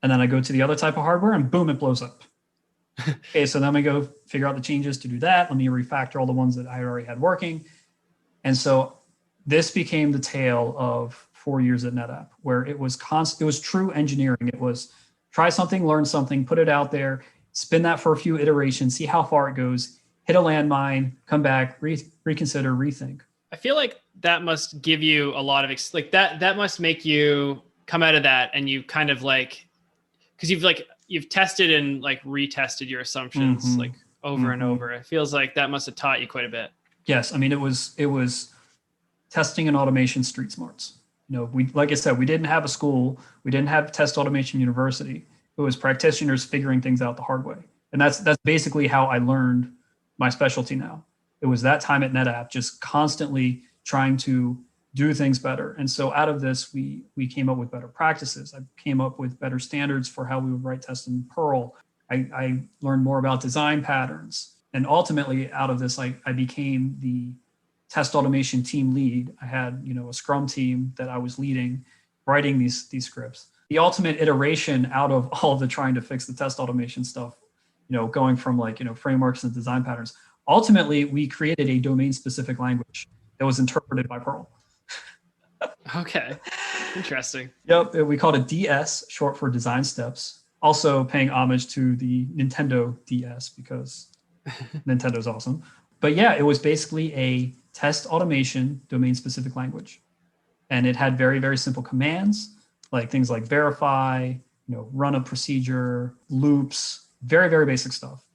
[SPEAKER 2] And then I go to the other type of hardware and boom, it blows up. Okay, so then we go figure out the changes to do that. Let me refactor all the ones that I already had working. And so this became the tale of 4 years at Netapp, where it was true engineering. It was try something, learn something, put it out there, spin that for a few iterations, see how far it goes, hit a landmine, come back, reconsider, rethink.
[SPEAKER 1] I feel like that must give you a lot of that must make you come out of that and you kind of like, because you've tested and like retested your assumptions like over and over. It feels like that must have taught you quite a bit.
[SPEAKER 2] Yes, I mean it was testing and automation street smarts. You know, like I said, we didn't have a school, we didn't have Test Automation University. It was practitioners figuring things out the hard way, and that's basically how I learned my specialty now. It was that time at Netapp, just constantly trying to do things better. And so out of this, we came up with better practices. I came up with better standards for how we would write tests in Perl. I learned more about design patterns. And ultimately out of this, I became the test automation team lead. I had, a Scrum team that I was leading, writing these scripts. The ultimate iteration out of all of the trying to fix the test automation stuff, going from frameworks and design patterns. Ultimately, we created a domain-specific language that was interpreted by Perl.
[SPEAKER 1] Okay, interesting.
[SPEAKER 2] Yep, we called it DS, short for design steps. Also paying homage to the Nintendo DS because Nintendo's awesome. But yeah, it was basically a test automation domain-specific language. And it had very, very simple commands, like things like verify, run a procedure, loops, very, very basic stuff.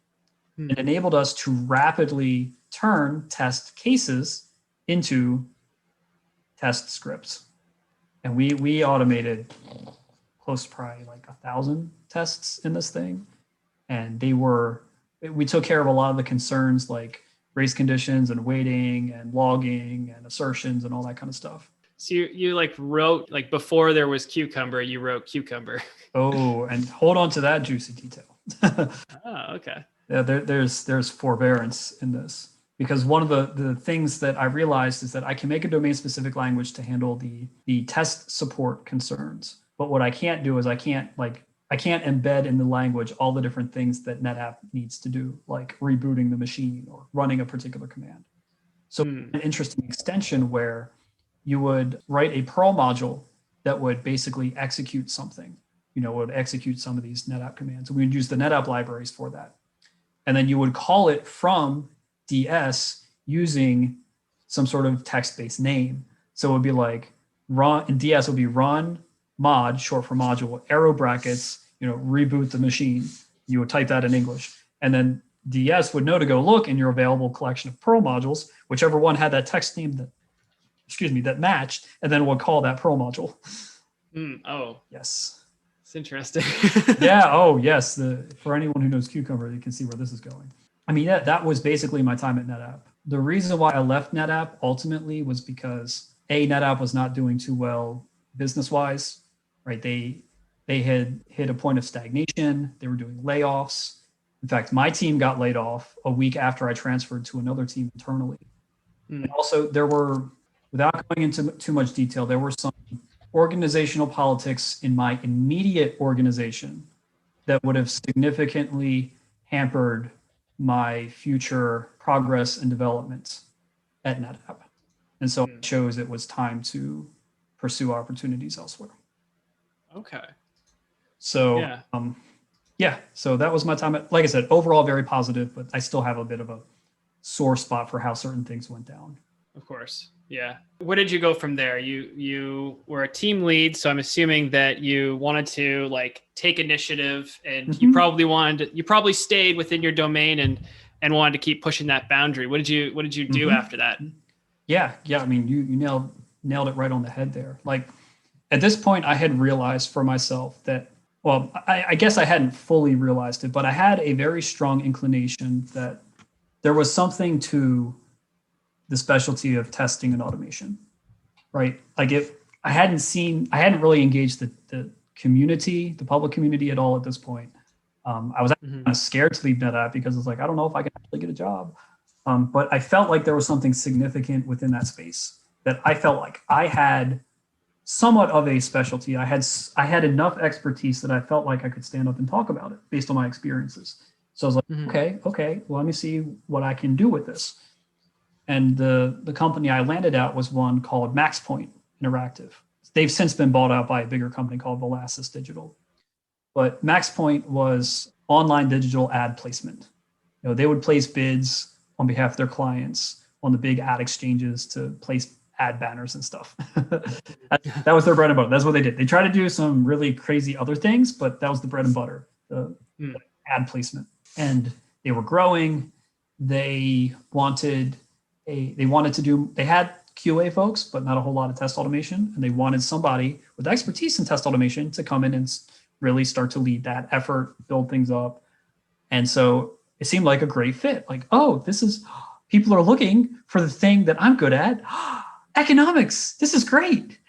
[SPEAKER 2] It enabled us to rapidly turn test cases into test scripts. And we automated close to probably like 1,000 tests in this thing. And we took care of a lot of the concerns like race conditions and waiting and logging and assertions and all that kind of stuff.
[SPEAKER 1] So you wrote, before there was Cucumber, you wrote Cucumber.
[SPEAKER 2] Oh, and hold on to that juicy detail.
[SPEAKER 1] Oh, okay.
[SPEAKER 2] Yeah, there's forbearance in this. Because one of the things that I realized is that I can make a domain-specific language to handle the test support concerns. But what I can't do is I can't embed in the language all the different things that Netapp needs to do, like rebooting the machine or running a particular command. So an interesting extension where you would write a Perl module that would basically execute something, would execute some of these Netapp commands. We would use the Netapp libraries for that. And then you would call it from DS using some sort of text-based name. So it would be like run, and DS would be run mod, short for module, arrow brackets, reboot the machine. You would type that in English. And then DS would know to go look in your available collection of Perl modules, whichever one had that text name that matched, and then we'll call that Perl module.
[SPEAKER 1] Oh,
[SPEAKER 2] yes.
[SPEAKER 1] It's interesting.
[SPEAKER 2] Yeah. Oh, yes. For anyone who knows Cucumber, you can see where this is going. I mean, that was basically my time at Netapp. The reason why I left Netapp ultimately was because Netapp was not doing too well business-wise, right? They had hit a point of stagnation. They were doing layoffs. In fact, my team got laid off a week after I transferred to another team internally. And also, there were, without going into too much detail, there were some organizational politics in my immediate organization that would have significantly hampered my future progress and development at Netapp. And so I chose it was time to pursue opportunities elsewhere.
[SPEAKER 1] Okay.
[SPEAKER 2] So, so that was my time at, like I said, overall very positive, but I still have a bit of a sore spot for how certain things went down.
[SPEAKER 1] Of course. Yeah. Where did you go from there? You were a team lead, so I'm assuming that you wanted to take initiative, and you probably stayed within your domain and wanted to keep pushing that boundary. What did you do after that?
[SPEAKER 2] Yeah. I mean, you nailed it right on the head there. At this point, I had realized for myself that, well, I guess I hadn't fully realized it, but I had a very strong inclination that there was something to the specialty of testing and automation, right? I hadn't really engaged the community, the public community at all at this point. I was kind of scared to leave Netapp because it's I don't know if I can actually get a job. But I felt like there was something significant within that space that I felt like I had somewhat of a specialty. I had enough expertise that I felt like I could stand up and talk about it based on my experiences. So I was like, okay, well, let me see what I can do with this. And the company I landed at was one called MaxPoint Interactive. They've since been bought out by a bigger company called Velasys Digital. But MaxPoint was online digital ad placement. They would place bids on behalf of their clients on the big ad exchanges to place ad banners and stuff. That was their bread and butter. That's what they did. They tried to do some really crazy other things, but that was the bread and butter, the ad placement. And they were growing. They had QA folks, but not a whole lot of test automation. And they wanted somebody with expertise in test automation to come in and really start to lead that effort, build things up. And so it seemed like a great fit. People are looking for the thing that I'm good at. Economics, this is great.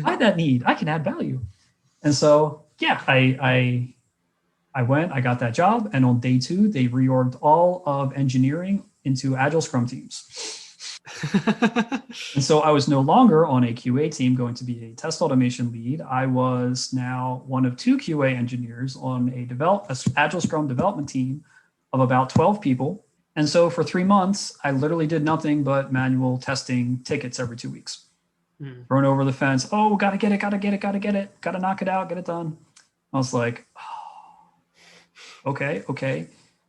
[SPEAKER 2] I had that need. I can add value. And so, I went, I got that job. And on day 2, they reorged all of engineering into Agile Scrum teams. And so I was no longer on a QA team going to be a test automation lead. I was now one of 2 QA engineers on a Agile Scrum development team of about 12 people. And so for 3 months, I literally did nothing but manual testing tickets every 2 weeks. Thrown over the fence. Oh, gotta get it. Gotta knock it out, get it done. I was like, okay.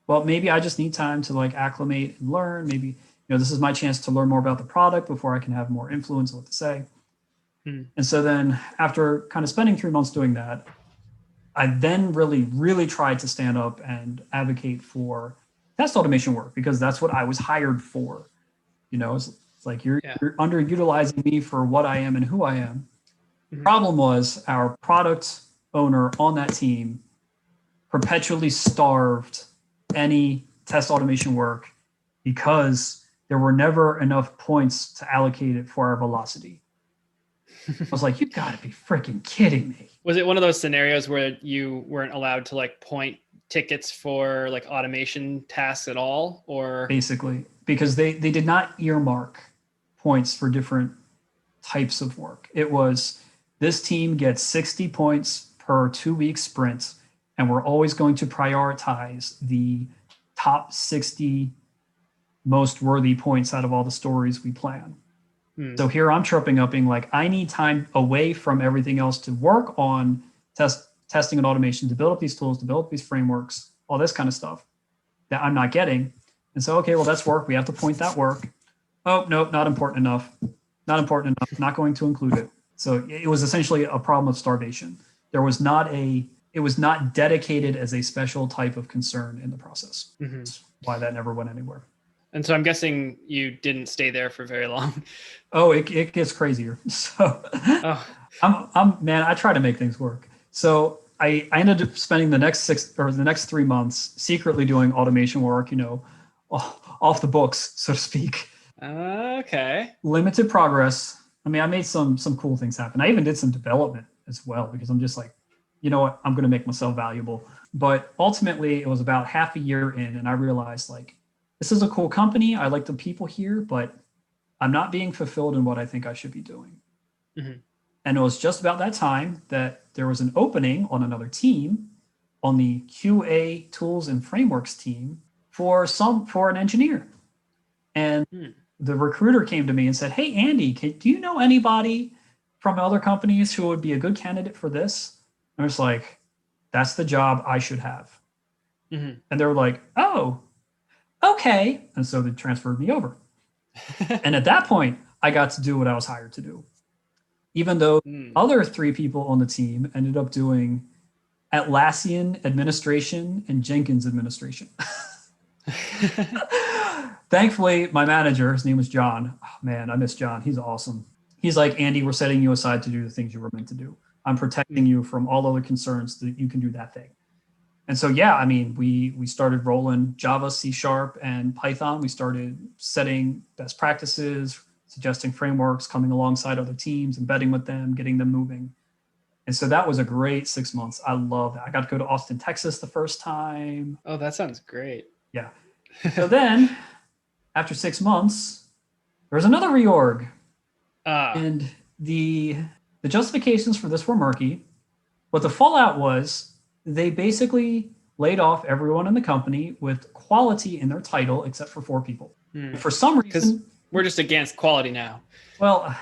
[SPEAKER 2] Well, maybe I just need time to acclimate and learn. Maybe, this is my chance to learn more about the product before I can have more influence on what to say. And so then after kind of spending 3 months doing that, I then really tried to stand up and advocate for test automation work because that's what I was hired for. It's like you're underutilizing me for what I am and who I am. The problem was our product owner on that team perpetually starved any test automation work because there were never enough points to allocate it for our velocity. I was like, you gotta be freaking kidding me.
[SPEAKER 1] Was it one of those scenarios where you weren't allowed to point tickets for automation tasks at all, or? Basically,
[SPEAKER 2] because they did not earmark points for different types of work. It was, this team gets 60 points per 2-week sprint, and we're always going to prioritize the top 60 most worthy points out of all the stories we plan. So here I'm tripping up being like, I need time away from everything else to work on testing and automation, to build up these tools, to build up these frameworks, all this kind of stuff that I'm not getting. And so, okay, well, that's work. We have to point that work. Oh, no, not important enough. Not going to include it. So it was essentially a problem of starvation. It was not dedicated as a special type of concern in the process. That's why that never went anywhere.
[SPEAKER 1] And so I'm guessing you didn't stay there for very long.
[SPEAKER 2] Oh, it gets crazier. So man, I try to make things work. So I ended up spending the next 3 months secretly doing automation work, off the books, so to speak.
[SPEAKER 1] Okay.
[SPEAKER 2] Limited progress. I mean, I made some cool things happen. I even did some development as well, because I'm just like, you know what, I'm going to make myself valuable. But ultimately, it was about half a year in, and I realized, like, this is a cool company. I like the people here, but I'm not being fulfilled in what I think I should be doing. And it was just about that time that there was an opening on another team, on the QA tools and frameworks team, for an engineer. And the recruiter came to me and said, "Hey, Andy, do you know anybody from other companies who would be a good candidate for this?" And I was like, "That's the job I should have." And they were like, "Oh, okay." And so they transferred me over. And at that point, I got to do what I was hired to do. Even though other 3 people on the team ended up doing Atlassian administration and Jenkins administration. Thankfully, my manager, his name was John. Oh, man, I miss John. He's awesome. He's like, "Andy, we're setting you aside to do the things you were meant to do. I'm protecting you from all other concerns that you can do that thing." And so, yeah, I mean, we started rolling Java, C#, and Python. We started setting best practices, suggesting frameworks, coming alongside other teams, embedding with them, getting them moving. And so that was a great 6 months. I love that. I got to go to Austin, Texas the first time.
[SPEAKER 1] Oh, that sounds great.
[SPEAKER 2] Yeah. So then, after 6 months, there was another reorg. And the justifications for this were murky. What the fallout was, they basically laid off everyone in the company with quality in their title except for 4 people. For some reason,
[SPEAKER 1] we're just against quality now.
[SPEAKER 2] Well,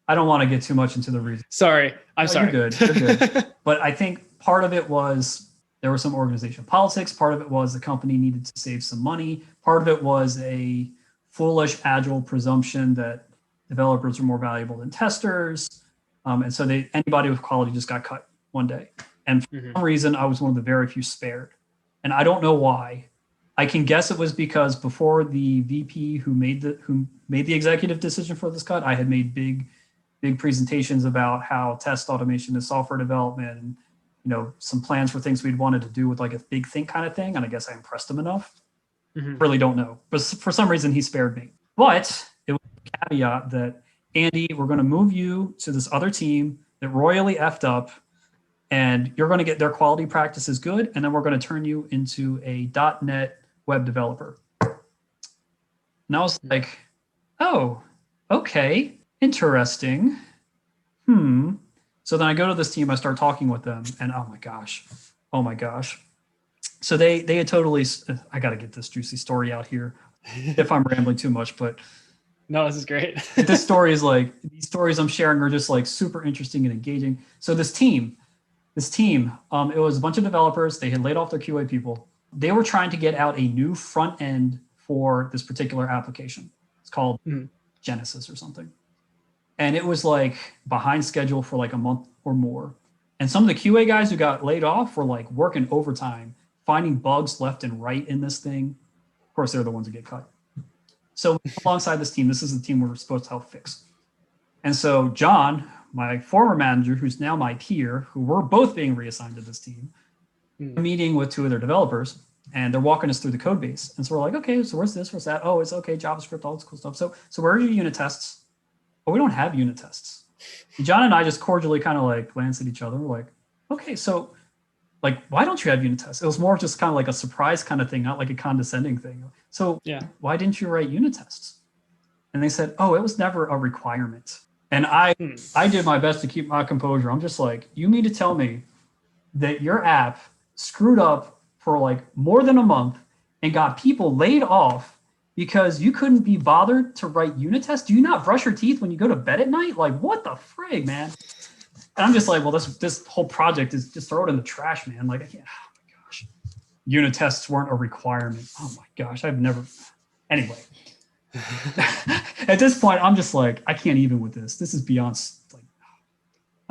[SPEAKER 2] I don't want to get too much into the reason.
[SPEAKER 1] Sorry. I'm sorry.
[SPEAKER 2] You're good. But I think part of it was there was some organizational politics. Part of it was the company needed to save some money. Part of it was a foolish, agile presumption that developers are more valuable than testers. And so anybody with quality just got cut one day. And for some reason, I was one of the very few spared. And I don't know why. I can guess it was because before the VP who made the executive decision for this cut, I had made big presentations about how test automation is software development, and some plans for things we'd wanted to do with like a big think kind of thing. And I guess I impressed him enough. Really don't know. But for some reason, he spared me. But it was a caveat that, "Andy, we're going to move you to this other team that royally effed up, and you're going to get their quality practices good, and then we're going to turn you into a .NET web developer." And I was like, "Oh, okay, interesting. So then I go to this team, I start talking with them, and oh my gosh. So they had totally, I got to get this juicy story out here if I'm rambling too much, but
[SPEAKER 1] no, this is great.
[SPEAKER 2] this story is like, these stories I'm sharing are just like super interesting and engaging. So this team, it was a bunch of developers. They had laid off their QA people. They were trying to get out a new front end for this particular application. It's called Genesis or something. And it was like behind schedule for like a month or more. And some of the QA guys who got laid off were like working overtime, finding bugs left and right in this thing. Of course, they're the ones that get cut. So alongside this team, this is the team we're supposed to help fix. And so John, my former manager, who's now my peer, who were both being reassigned to this team, meeting with 2 of their developers, and they're walking us through the code base. And so we're like, "Okay, so where's this? Where's that? Oh, it's okay, JavaScript, all this cool stuff. So where are your unit tests?" "Oh, we don't have unit tests." And John and I just cordially kind of like glance at each other. We're like, "Okay, so like, why don't you have unit tests?" It was more just kind of like a surprise kind of thing, not like a condescending thing. "So why didn't you write unit tests?" And they said, "Oh, it was never a requirement." And I did my best to keep my composure. I'm just like, "You mean to tell me that your app screwed up for like more than a month and got people laid off because you couldn't be bothered to write unit tests? Do you not brush your teeth when you go to bed at night? Like, what the frig, man?" And I'm just like, "Well, this whole project is just throw it in the trash, man. Like, I can't, oh my gosh. Unit tests weren't a requirement. Oh my gosh, I've never." Anyway, at this point, I'm just like, I can't even with this. This is beyond, like,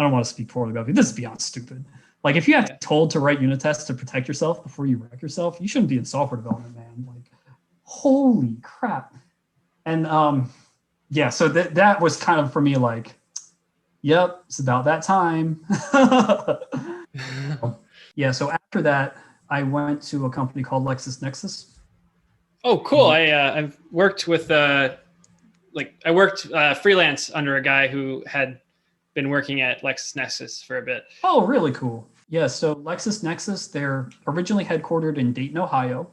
[SPEAKER 2] I don't want to speak poorly about it. This is beyond stupid. Like if you have to be told to write unit tests to protect yourself before you wreck yourself, you shouldn't be in software development, man. Like, holy crap. And yeah, so that was kind of for me like, yep, it's about that time. Yeah, so after that, I went to a company called LexisNexis.
[SPEAKER 1] Oh, cool. I've worked with I worked freelance under a guy who had been working at LexisNexis for a bit.
[SPEAKER 2] Oh, really cool. Yeah, so LexisNexis, they're originally headquartered in Dayton, Ohio.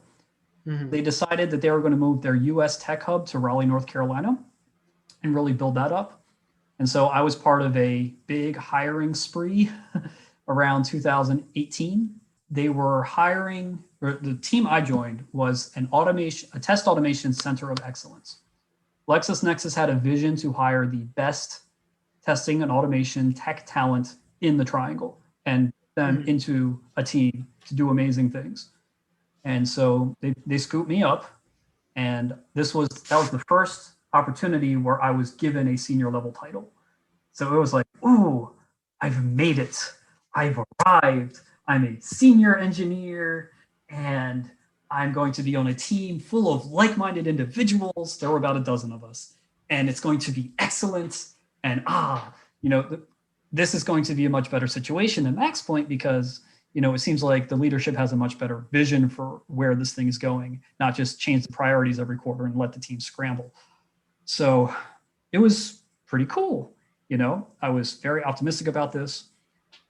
[SPEAKER 2] Mm-hmm. They decided that they were going to move their US tech hub to Raleigh, North Carolina and really build that up. And so I was part of a big hiring spree around 2018. They were hiring, or the team I joined was a test automation center of excellence. LexisNexis had a vision to hire the best testing and automation tech talent in the triangle and them into a team to do amazing things. And so they scooped me up, and that was the first opportunity where I was given a senior level title. So it was like, ooh, I've made it. I've arrived. I'm a senior engineer, and I'm going to be on a team full of like-minded individuals. There were about a dozen of us, and it's going to be excellent. And this is going to be a much better situation than Max Point because, it seems like the leadership has a much better vision for where this thing is going, not just change the priorities every quarter and let the team scramble. So it was pretty cool. I was very optimistic about this.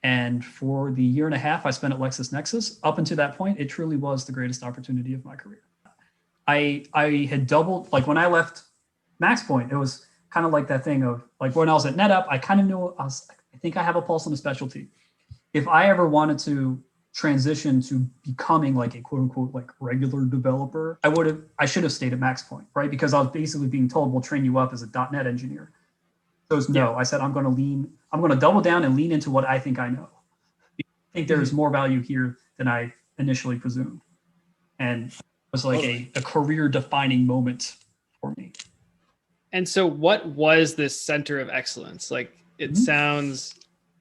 [SPEAKER 2] And for the year and a half I spent at LexisNexis, up until that point, it truly was the greatest opportunity of my career. I had doubled, like when I left Max Point, it was kind of like that thing of like when I was at Netapp, I kind of knew I think I have a pulse on a specialty. If I ever wanted to transition to becoming like a quote unquote like regular developer, I should have stayed at Max Point, right? Because I was basically being told, we'll train you up as a .NET engineer. So no, I said, I'm going to double down and lean into what I think I know. I think there's more value here than I initially presumed. And it was like a career defining moment for me.
[SPEAKER 1] And so what was this center of excellence? Like it sounds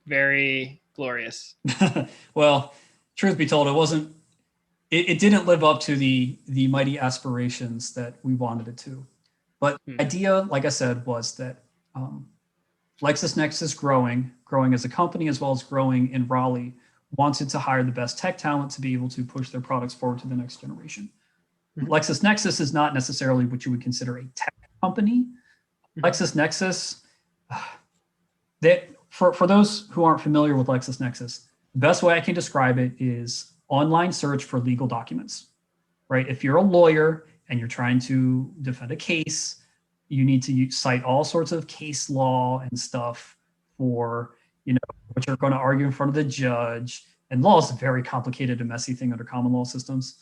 [SPEAKER 1] very glorious.
[SPEAKER 2] Well, truth be told, it didn't live up to the mighty aspirations that we wanted it to. But the idea, like I said, was that LexisNexis growing as a company as well as growing in Raleigh, wanted to hire the best tech talent to be able to push their products forward to the next generation. LexisNexis is not necessarily what you would consider a tech company. LexisNexis, for those who aren't familiar with LexisNexis, the best way I can describe it is online search for legal documents, right? If you're a lawyer and you're trying to defend a case, you need to cite all sorts of case law and stuff for, what you're going to argue in front of the judge. And law is a very complicated and messy thing under common law systems.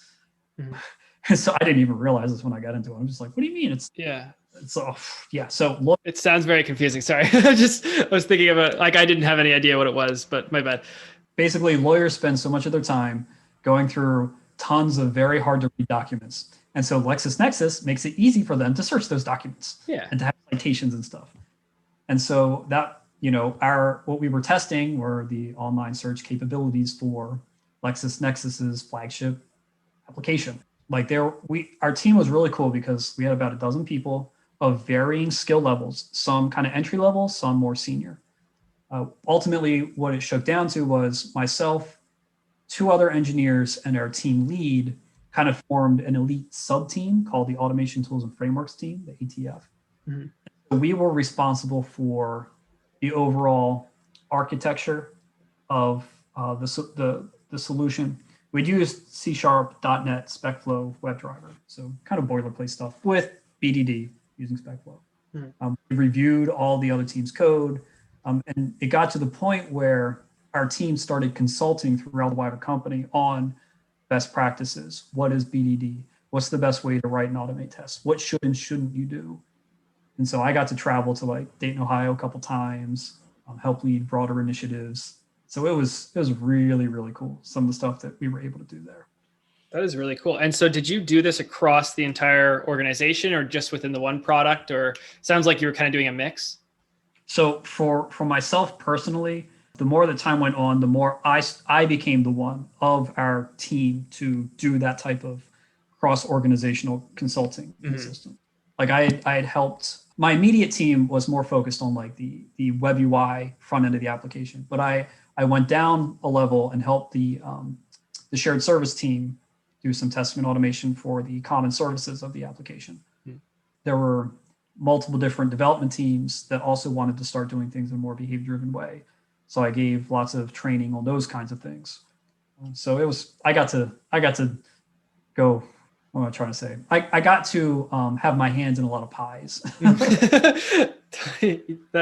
[SPEAKER 2] So I didn't even realize this when I got into it. I'm just like, what do you mean? So
[SPEAKER 1] it sounds very confusing. Sorry. I was thinking about I didn't have any idea what it was, but my bad.
[SPEAKER 2] Basically, lawyers spend so much of their time going through tons of very hard to read documents. And so LexisNexis makes it easy for them to search those documents and to have citations and stuff. And so that, what we were testing were the online search capabilities for LexisNexis's flagship application. Like our team was really cool because we had about a dozen people of varying skill levels, some kind of entry level, some more senior. Ultimately, what it shook down to was myself, two other engineers, and our team lead kind of formed an elite sub-team called the Automation Tools and Frameworks team, the ATF. So we were responsible for the overall architecture of the solution. We'd used C#, .NET, SpecFlow, WebDriver, so kind of boilerplate stuff with BDD using SpecFlow. We reviewed all the other team's code, and it got to the point where our team started consulting throughout the wider company on best practices. What is BDD? What's the best way to write and automate tests? What should and shouldn't you do? And so I got to travel to like Dayton, Ohio a couple times, help lead broader initiatives. So it was really, really cool, some of the stuff that we were able to do there.
[SPEAKER 1] That is really cool. And so did you do this across the entire organization or just within the one product? Or sounds like you were kind of doing a mix?
[SPEAKER 2] So for myself personally, the more that time went on, the more I became the one of our team to do that type of cross-organizational consulting in the system. Like I had helped, my immediate team was more focused on like the web UI front end of the application, but I went down a level and helped the shared service team do some testing and automation for the common services of the application. There were multiple different development teams that also wanted to start doing things in a more behavior-driven way. So I gave lots of training on those kinds of things. So it was, I got to go, what am I trying to say? I got to have my hands in a lot of pies.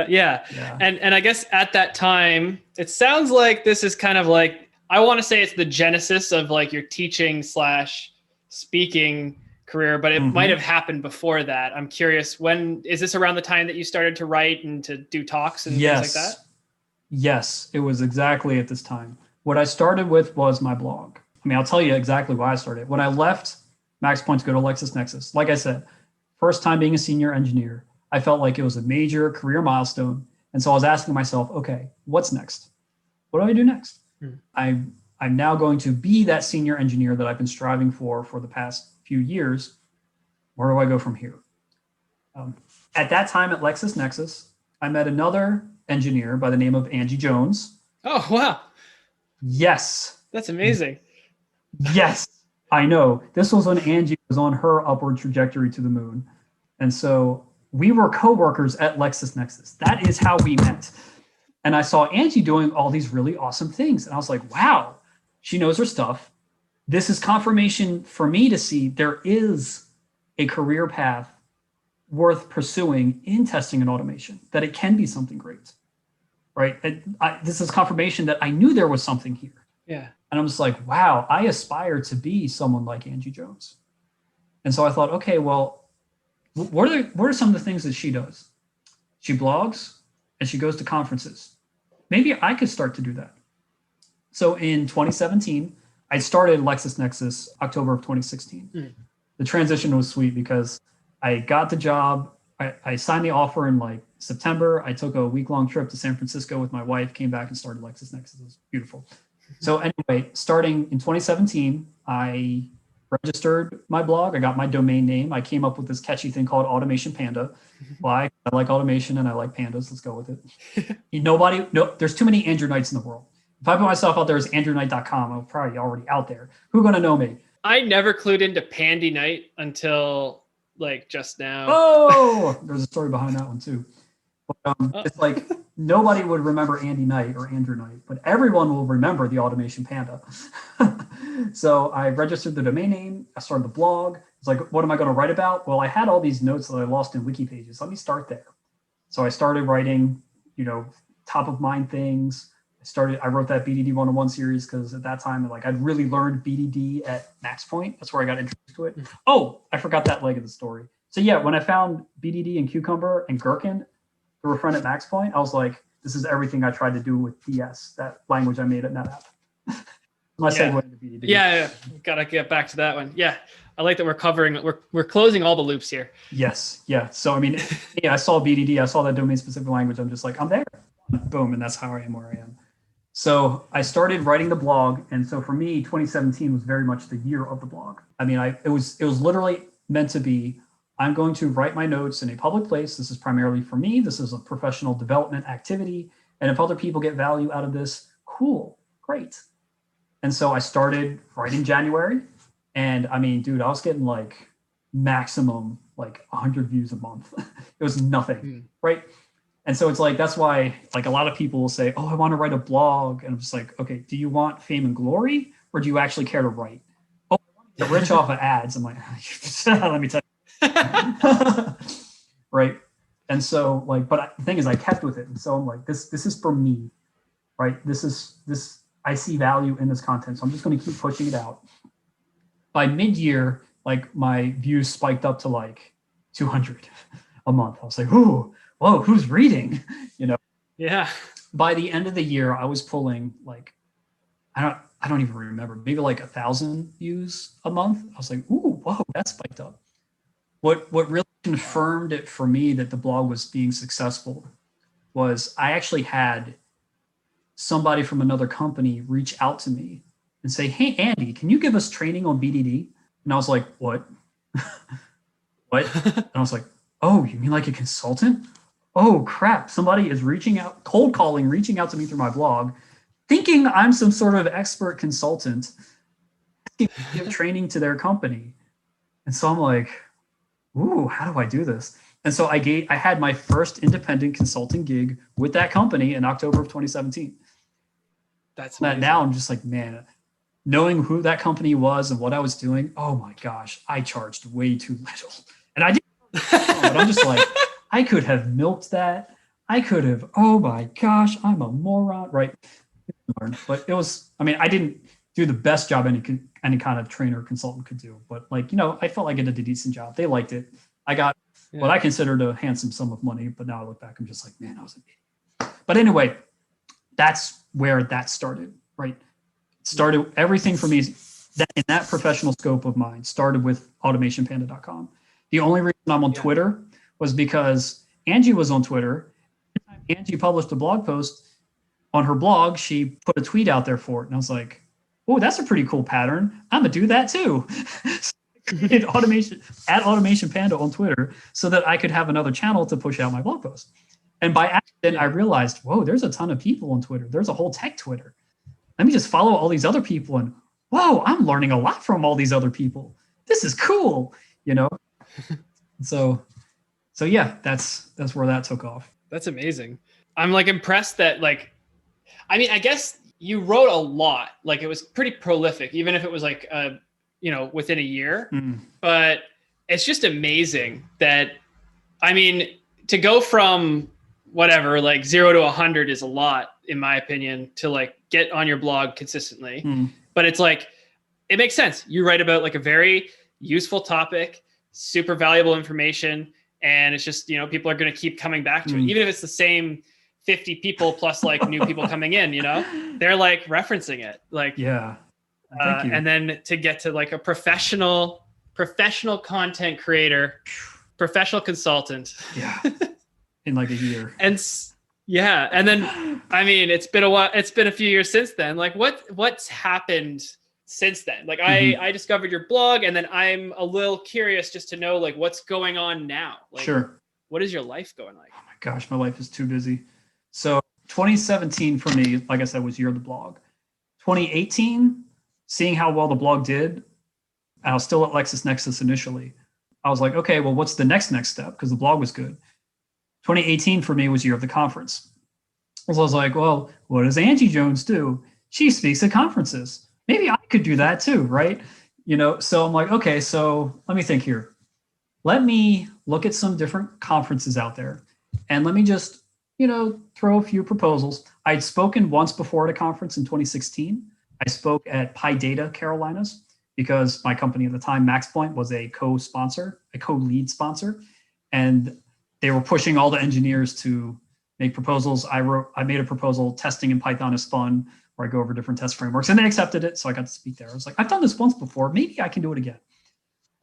[SPEAKER 1] Yeah. And I guess at that time, it sounds like this is kind of like, I want to say it's the genesis of like your teaching / speaking career, but it might have happened before that. I'm curious, when is this around the time that you started to write and to do talks and things like that?
[SPEAKER 2] Yes, it was exactly at this time. What I started with was my blog. I mean, I'll tell you exactly why I started. When I left MaxPoint to go to LexisNexis, like I said, first time being a senior engineer, I felt like it was a major career milestone. And so I was asking myself, okay, what's next? What do I do next? I'm now going to be that senior engineer that I've been striving for the past few years. Where do I go from here? At that time at LexisNexis, I met another engineer by the name of Angie Jones.
[SPEAKER 1] Oh, wow.
[SPEAKER 2] Yes.
[SPEAKER 1] That's amazing.
[SPEAKER 2] Yes, I know. This was when Angie was on her upward trajectory to the moon. And so we were coworkers at LexisNexis. That is how we met. And I saw Angie doing all these really awesome things. And I was like, wow, she knows her stuff. This is confirmation for me to see there is a career path worth pursuing in testing and automation, that it can be something great, right? This is confirmation that I knew there was something here.
[SPEAKER 1] Yeah.
[SPEAKER 2] And I'm just like, wow, I aspire to be someone like Angie Jones. And so I thought, okay, well, what are some of the things that she does? She blogs and she goes to conferences. Maybe I could start to do that. So in 2017, I started LexisNexis October of 2016. The transition was sweet because I got the job. I signed the offer in like September. I took a week-long trip to San Francisco with my wife, came back and started LexisNexis. It was beautiful. So anyway, starting in 2017, I registered my blog. I got my domain name. I came up with this catchy thing called Automation Panda. Why? I like automation and I like pandas. Let's go with it. There's too many Andrew Knights in the world. If I put myself out there as andrewknight.com, I'm probably already out there. Who's going to know me?
[SPEAKER 1] I never clued into Pandy Knight until like just now.
[SPEAKER 2] Oh, there's a story behind that one too. But, it's like nobody would remember Andy Knight or Andrew Knight, but everyone will remember the Automation Panda. So I registered the domain name. I started the blog. It's like, what am I going to write about? Well, I had all these notes that I lost in wiki pages. Let me start there. So I started writing, top of mind things. I wrote that BDD 101 series because at that time, like I'd really learned BDD at MaxPoint. That's where I got introduced to it. Oh, I forgot that leg of the story. So yeah, when I found BDD and Cucumber and Gherkin through a friend at MaxPoint, I was like, this is everything I tried to do with DS, that language I made at Netapp. My segue into BDD.
[SPEAKER 1] Yeah. Gotta get back to that one. Yeah. I like that we're closing all the loops here.
[SPEAKER 2] Yes. Yeah. So, I mean, I saw BDD, I saw that domain specific language. I'm just like, I'm there. Boom. And that's how I am where I am. So I started writing the blog. And so for me, 2017 was very much the year of the blog. I mean, it was literally meant to be, I'm going to write my notes in a public place. This is primarily for me. This is a professional development activity. And if other people get value out of this, cool, great. And so I started writing January. And I mean, dude, I was getting like maximum like 100 views a month. It was nothing, right? And so it's like, that's why like a lot of people will say, oh, I want to write a blog. And I'm just like, okay, do you want fame and glory or do you actually care to write? Oh, I want to get rich off of ads. I'm like, let me tell you. Right. And so like, but the thing is I kept with it. And so I'm like, this is for me, right? I see value in this content. So I'm just going to keep pushing it out. By mid-year, like my views spiked up to like 200 a month. I was like, ooh, whoa, who's reading?
[SPEAKER 1] Yeah.
[SPEAKER 2] By the end of the year, I was pulling like, I don't even remember, maybe like 1,000 views a month. I was like, ooh, whoa, that spiked up. What really confirmed it for me that the blog was being successful was I actually had somebody from another company reach out to me and say, hey, Andy, can you give us training on BDD? And I was like, what? What? And I was like, oh, you mean like a consultant? Oh, crap. Somebody is reaching out, cold calling, reaching out to me through my blog, thinking I'm some sort of expert consultant, asking me to give training to their company. And so I'm like, ooh, how do I do this? And so I had my first independent consulting gig with that company in October of 2017.
[SPEAKER 1] That's amazing.
[SPEAKER 2] Now I'm just like, man, knowing who that company was and what I was doing, oh my gosh, I charged way too little. And I didn't, but I'm just like, I could have milked that. I could have, oh my gosh, I'm a moron, right? But it was, I mean, I didn't do the best job any kind of trainer or consultant could do. But like, I felt like I did a decent job. They liked it. I got what I considered a handsome sum of money, but now I look back, I'm just like, man, I was an idiot. But anyway, that's where that started, right? Started everything for me that in that professional scope of mine started with automationpanda.com. The only reason I'm on Twitter was because Angie was on Twitter. Angie published a blog post on her blog. She put a tweet out there for it. And I was like, oh, that's a pretty cool pattern. I'm going to do that too. So Automation Panda on Twitter so that I could have another channel to push out my blog post. And by accident, I realized, whoa, there's a ton of people on Twitter. There's a whole tech Twitter. Let me just follow all these other people and whoa, I'm learning a lot from all these other people. This is cool, So yeah, that's where that took off.
[SPEAKER 1] That's amazing. I'm like impressed that I guess you wrote a lot. Like it was pretty prolific, even if it was like within a year. But it's just amazing that to go from whatever, like 0 to 100 is a lot, in my opinion, to like get on your blog consistently. But it's like, it makes sense. You write about like a very useful topic, super valuable information. And it's just, people are going to keep coming back to it. Even if it's the same 50 people plus like new people coming in, they're like referencing it. Like,
[SPEAKER 2] yeah. Thank you.
[SPEAKER 1] And then to get to like a professional content creator, professional consultant.
[SPEAKER 2] Yeah. In like a year.
[SPEAKER 1] And then, it's been a while. It's been a few years since then. Like what's happened since then? Like I discovered your blog, and then I'm a little curious just to know like what's going on now. Like,
[SPEAKER 2] sure.
[SPEAKER 1] What is your life going like?
[SPEAKER 2] Oh my gosh, my life is too busy. So 2017 for me, like I said, was year of the blog. 2018, seeing how well the blog did, I was still at LexisNexis initially. I was like, okay, well, what's the next step? Because the blog was good. 2018 for me was year of the conference. So I was like, well, what does Angie Jones do? She speaks at conferences. Maybe I could do that too, right? So I'm like, okay, so let me think here. Let me look at some different conferences out there and let me just, throw a few proposals. I'd spoken once before at a conference in 2016. I spoke at PyData Carolinas because my company at the time, MaxPoint, was a co-lead sponsor. And they were pushing all the engineers to make proposals. I made a proposal, testing in Python is fun, where I go over different test frameworks, and they accepted it. So I got to speak there. I was like, I've done this once before. Maybe I can do it again.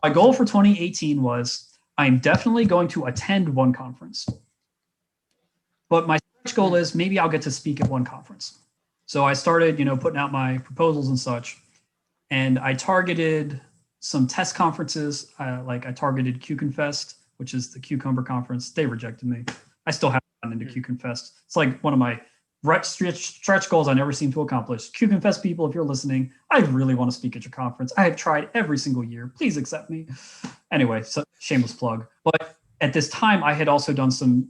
[SPEAKER 2] My goal for 2018 was I'm definitely going to attend one conference. But my stretch goal is maybe I'll get to speak at one conference. So I started, putting out my proposals and such. And I targeted some test conferences. I targeted QConfest, which is the Cucumber conference. They rejected me. I still haven't gotten into QConfest. It's like one of my stretch goals I never seem to accomplish. QConfest people, if you're listening, I really want to speak at your conference. I have tried every single year. Please accept me. Anyway, so shameless plug. But at this time, I had also done some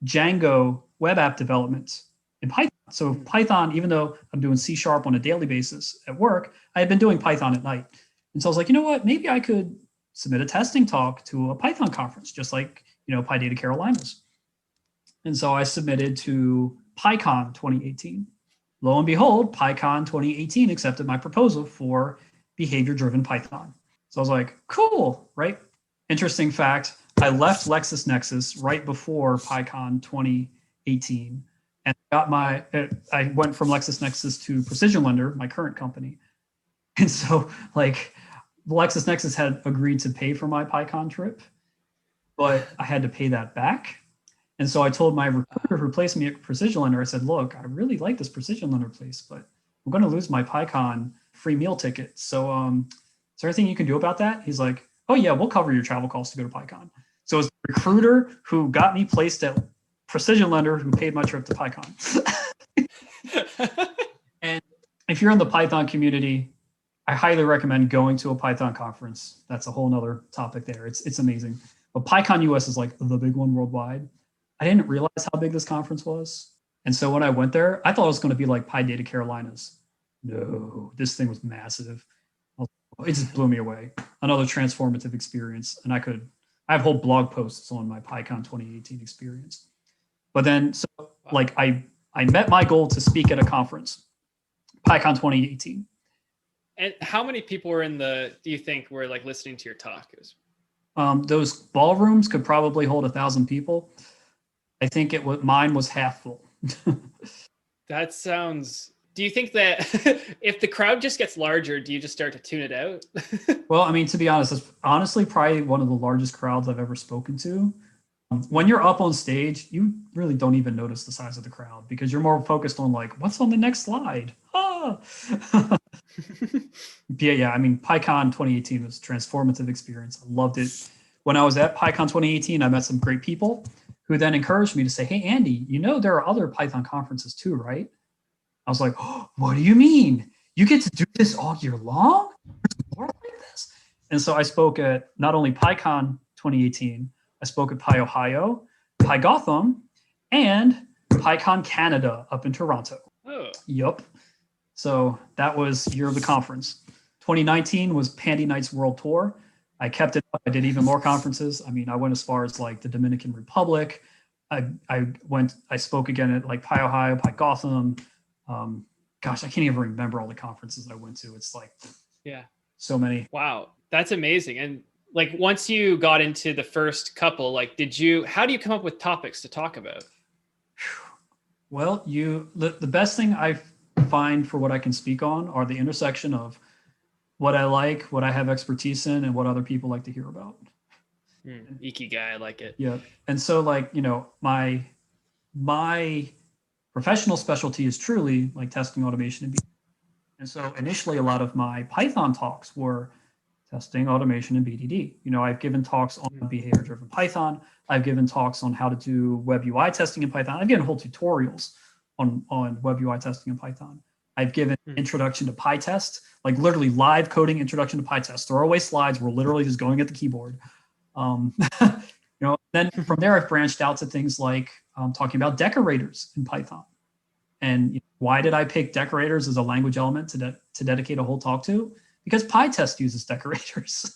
[SPEAKER 2] Django web app development in Python. So Python, even though I'm doing C# on a daily basis at work, I had been doing Python at night. And so I was like, you know what, maybe I could submit a testing talk to a Python conference, just like, PyData Carolinas. And so I submitted to PyCon 2018. Lo and behold, PyCon 2018 accepted my proposal for behavior-driven Python. So I was like, cool, right? Interesting fact, I left LexisNexis right before PyCon 2018. And I went from LexisNexis to Precision Lender, my current company. And so LexisNexis had agreed to pay for my PyCon trip, but I had to pay that back. And so I told my recruiter who placed me at Precision Lender, I said, look, I really like this Precision Lender place, but I'm going to lose my PyCon free meal ticket. So is there anything you can do about that? He's like, oh yeah, we'll cover your travel costs to go to PyCon. So it was the recruiter who got me placed at Precision Lender who paid my trip to PyCon. And if you're in the Python community, I highly recommend going to a Python conference. That's a whole nother topic there. It's amazing. But PyCon US is like the big one worldwide. I didn't realize how big this conference was. And so when I went there, I thought it was going to be like PyData Carolinas. No, this thing was massive. It just blew me away. Another transformative experience. And I have whole blog posts on my PyCon 2018 experience. But then, so like I met my goal to speak at a conference, PyCon 2018.
[SPEAKER 1] And how many people were do you think were like listening to your talk?
[SPEAKER 2] Those ballrooms could probably hold 1,000 people. I think mine was half full.
[SPEAKER 1] That sounds, do you think that if the crowd just gets larger, do you just start to tune it out?
[SPEAKER 2] Well, I mean, to be honest, it's honestly probably one of the largest crowds I've ever spoken to. When you're up on stage, you really don't even notice the size of the crowd because you're more focused on like, what's on the next slide? Ah! Yeah, I mean, PyCon 2018 was a transformative experience. I loved it. When I was at PyCon 2018, I met some great people who then encouraged me to say, hey, Andy, there are other Python conferences too, right? I was like, oh, what do you mean? You get to do this all year long? There's more like this? And so I spoke at not only PyCon 2018, I spoke at PyOhio, PyGotham, and PyCon Canada up in Toronto.
[SPEAKER 1] Oh.
[SPEAKER 2] Yep. So that was year of the conference. 2019 was Pandy Nights World Tour. I kept it up. I did even more conferences. I mean, I went as far as like the Dominican Republic. I spoke again at like PyOhio, PyGotham. Gosh, I can't even remember all the conferences I went to. It's like,
[SPEAKER 1] yeah,
[SPEAKER 2] so many.
[SPEAKER 1] Wow, that's amazing. And like, once you got into the first couple, like, how do you come up with topics to talk about?
[SPEAKER 2] Well, the best thing I find for what I can speak on are the intersection of what I like, what I have expertise in, and what other people like to hear about.
[SPEAKER 1] Ikigai, I like it.
[SPEAKER 2] Yeah. And so like, my professional specialty is truly like testing, automation, and so initially a lot of my Python talks were testing, automation, and BDD. I've given talks on behavior-driven Python. I've given talks on how to do web UI testing in Python. I've given whole tutorials on web UI testing in Python. I've given introduction to PyTest, like literally live coding introduction to PyTest. Throwaway slides. We're literally just going at the keyboard. Then from there, I've branched out to things like talking about decorators in Python. And why did I pick decorators as a language element to dedicate a whole talk to? Because PyTest uses decorators.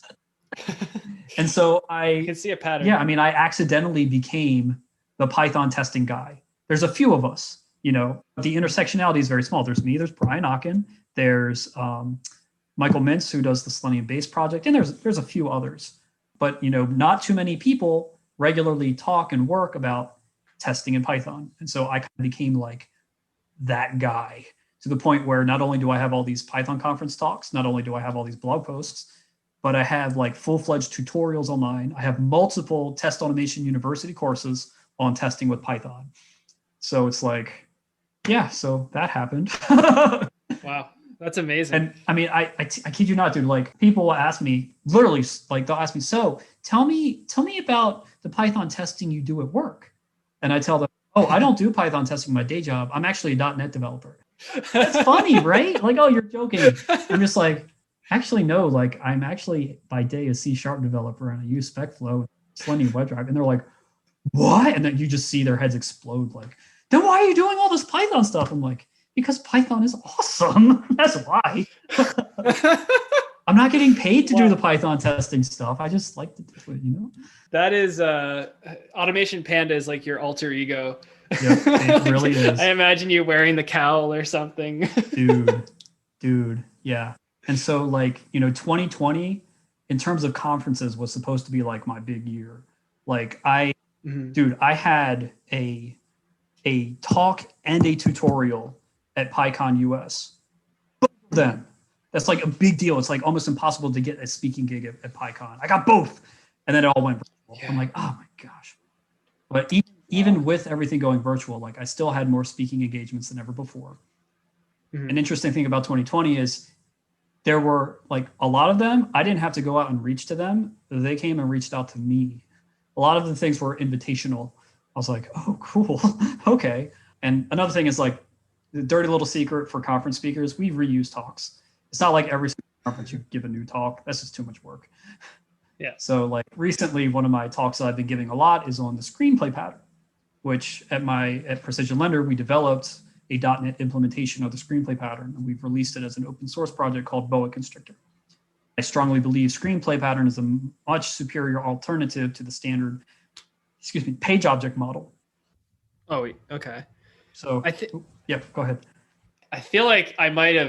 [SPEAKER 2] And so I
[SPEAKER 1] can see a pattern.
[SPEAKER 2] Yeah, I mean, I accidentally became the Python testing guy. There's a few of us, the intersectionality is very small. There's me, there's Brian Ocken, there's Michael Mintz, who does the Selenium Base project, and there's a few others. But, not too many people regularly talk and work about testing in Python. And so I kind of became like that guy, to the point where not only do I have all these Python conference talks, not only do I have all these blog posts, but I have like full-fledged tutorials online. I have multiple Test Automation University courses on testing with Python. So it's like, yeah, so that happened.
[SPEAKER 1] Wow, that's amazing.
[SPEAKER 2] And I mean, I kid you not, dude, like people will ask me, literally, like they'll ask me, so tell me about the Python testing you do at work. And I tell them, oh, I don't do Python testing in my day job. I'm actually a .NET developer. That's funny, right? Like, oh, you're joking. I'm just like, actually, no, like I'm actually by day a C# developer and I use SpecFlow, Selenium WebDrive. And they're like, what? And then you just see their heads explode. Like, then why are you doing all this Python stuff? I'm like, because Python is awesome. That's why. I'm not getting paid to do the Python testing stuff. I just like to do it,
[SPEAKER 1] That is Automation Panda is like your alter ego.
[SPEAKER 2] Yep, it really is.
[SPEAKER 1] I imagine you wearing the cowl or something.
[SPEAKER 2] Dude, yeah. And so like, 2020 in terms of conferences was supposed to be like my big year. Like I had a talk and a tutorial at PyCon US. Both of them. That's like a big deal. It's like almost impossible to get a speaking gig at PyCon. I got both. And then it all went virtual. Yeah. I'm like, oh my gosh. But even even with everything going virtual, like I still had more speaking engagements than ever before. An interesting thing about 2020 is there were like a lot of them, I didn't have to go out and reach to them. They came and reached out to me. A lot of the things were invitational. I was like, oh, cool. Okay. And another thing is like the dirty little secret for conference speakers, we reuse talks. It's not like every single conference you give a new talk. That's just too much work.
[SPEAKER 1] Yeah.
[SPEAKER 2] So like recently, one of my talks that I've been giving a lot is on the screenplay pattern, which at Precision Lender, we developed a .NET implementation of the screenplay pattern, and we've released it as an open source project called Boa Constrictor. I strongly believe screenplay pattern is a much superior alternative to the standard, page object model.
[SPEAKER 1] Oh, okay.
[SPEAKER 2] So yeah, go ahead.
[SPEAKER 1] I feel like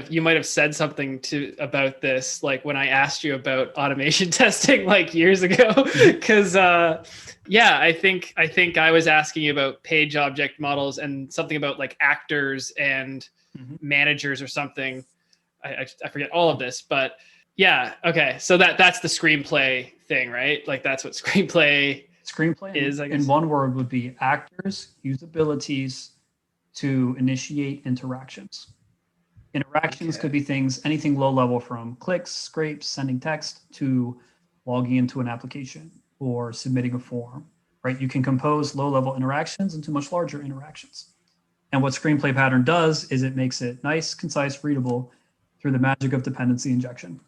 [SPEAKER 1] you might have said something about this, like when I asked you about automation testing like years ago, because I think I was asking you about page object models and something about like actors and managers or something. I forget all of this, but yeah. Okay. So that's the screenplay thing, right? Like that's what screenplay is, I guess.
[SPEAKER 2] In one word would be actors use abilities to initiate interactions. Interactions could be anything low level, from clicks, scrapes, sending text, to logging into an application or submitting a form, right? You can compose low level interactions into much larger interactions. And what screenplay pattern does is it makes it nice, concise, readable through the magic of dependency injection.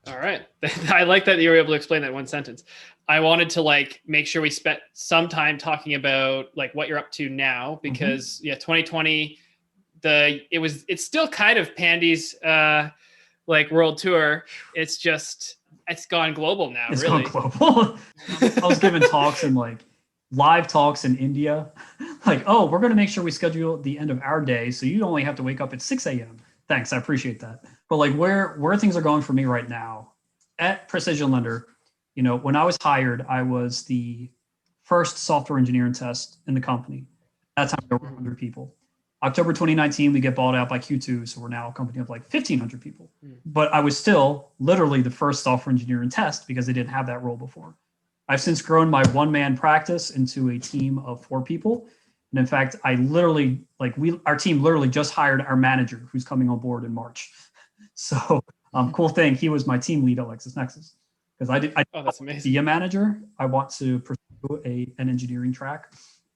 [SPEAKER 1] All right. I like that you were able to explain that in one sentence. I wanted to like make sure we spent some time talking about like what you're up to now, because 2020, it's still kind of Pandy's like world tour. It's gone global now.
[SPEAKER 2] It's
[SPEAKER 1] really
[SPEAKER 2] gone global. I was giving talks and like live talks in India. Like, oh, we're going to make sure we schedule the end of our day, so you only have to wake up at 6 a.m. Thanks, I appreciate that. But like where things are going for me right now at Precision Lender, when I was hired, I was the first software engineer in test in the company. At that time, there were 100 people. October 2019, we get bought out by Q2, so we're now a company of like 1,500 people. But I was still literally the first software engineer in test because they didn't have that role before. I've since grown my one-man practice into a team of 4 people. And in fact, our team literally just hired our manager, who's coming on board in March. So cool thing, he was my team lead at LexisNexis. Because
[SPEAKER 1] that's amazing.
[SPEAKER 2] Be a manager. I want to pursue an engineering track.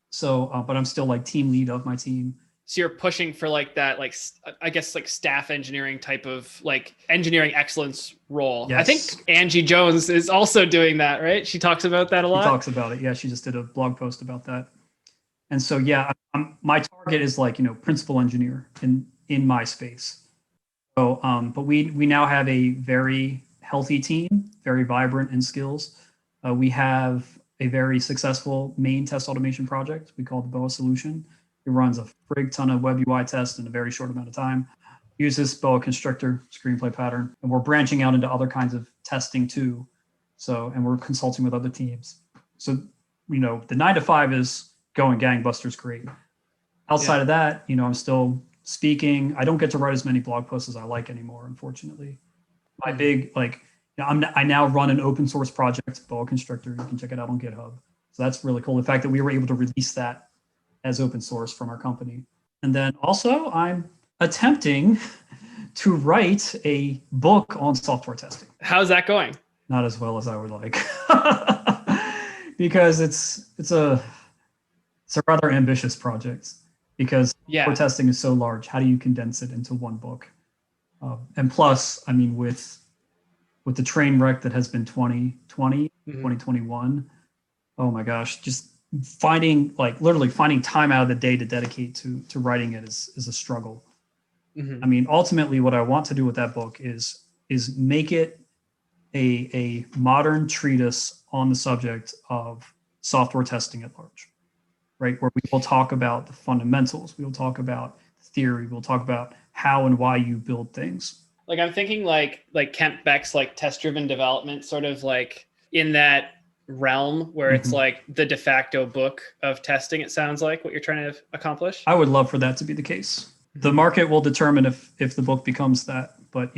[SPEAKER 2] So, but I'm still like team lead of my team.
[SPEAKER 1] So you're pushing for like that, like, I guess like staff engineering type of like engineering excellence role. Yes. I think Angie Jones is also doing that, right? She talks about that a lot.
[SPEAKER 2] She talks about it. Yeah. She just did a blog post about that. And so, yeah, my target is like, principal engineer in my space. So, but we now have a very healthy team, very vibrant in skills. We have a very successful main test automation project we call the BOA solution. It runs a frig ton of web UI tests in a very short amount of time. Uses BOA Constrictor screenplay pattern, and we're branching out into other kinds of testing too. So, and we're consulting with other teams. So, the 9 to 5 is going gangbusters great. Outside of that, I'm still speaking. I don't get to write as many blog posts as I like anymore, unfortunately. My big, I now run an open source project, BOA Constrictor. You can check it out on GitHub. So that's really cool. The fact that we were able to release that as open source from our company. And then also I'm attempting to write a book on software testing.
[SPEAKER 1] How's that going?
[SPEAKER 2] Not as well as I would like, because it's a rather ambitious project, because software testing is so large. How do you condense it into one book? And plus, I mean, with the train wreck that has been 2020, 2021, oh my gosh, just literally finding time out of the day to dedicate to writing it is a struggle. I mean, ultimately what I want to do with that book is make it a modern treatise on the subject of software testing at large, right? Where we will talk about the fundamentals, we will talk about theory, we'll talk about how and why you build things.
[SPEAKER 1] Like I'm thinking like Kent Beck's like test-driven development, sort of like in that realm where it's like the de facto book of testing. It sounds like what you're trying to accomplish.
[SPEAKER 2] I would love for that to be the case. The market will determine if the book becomes that, but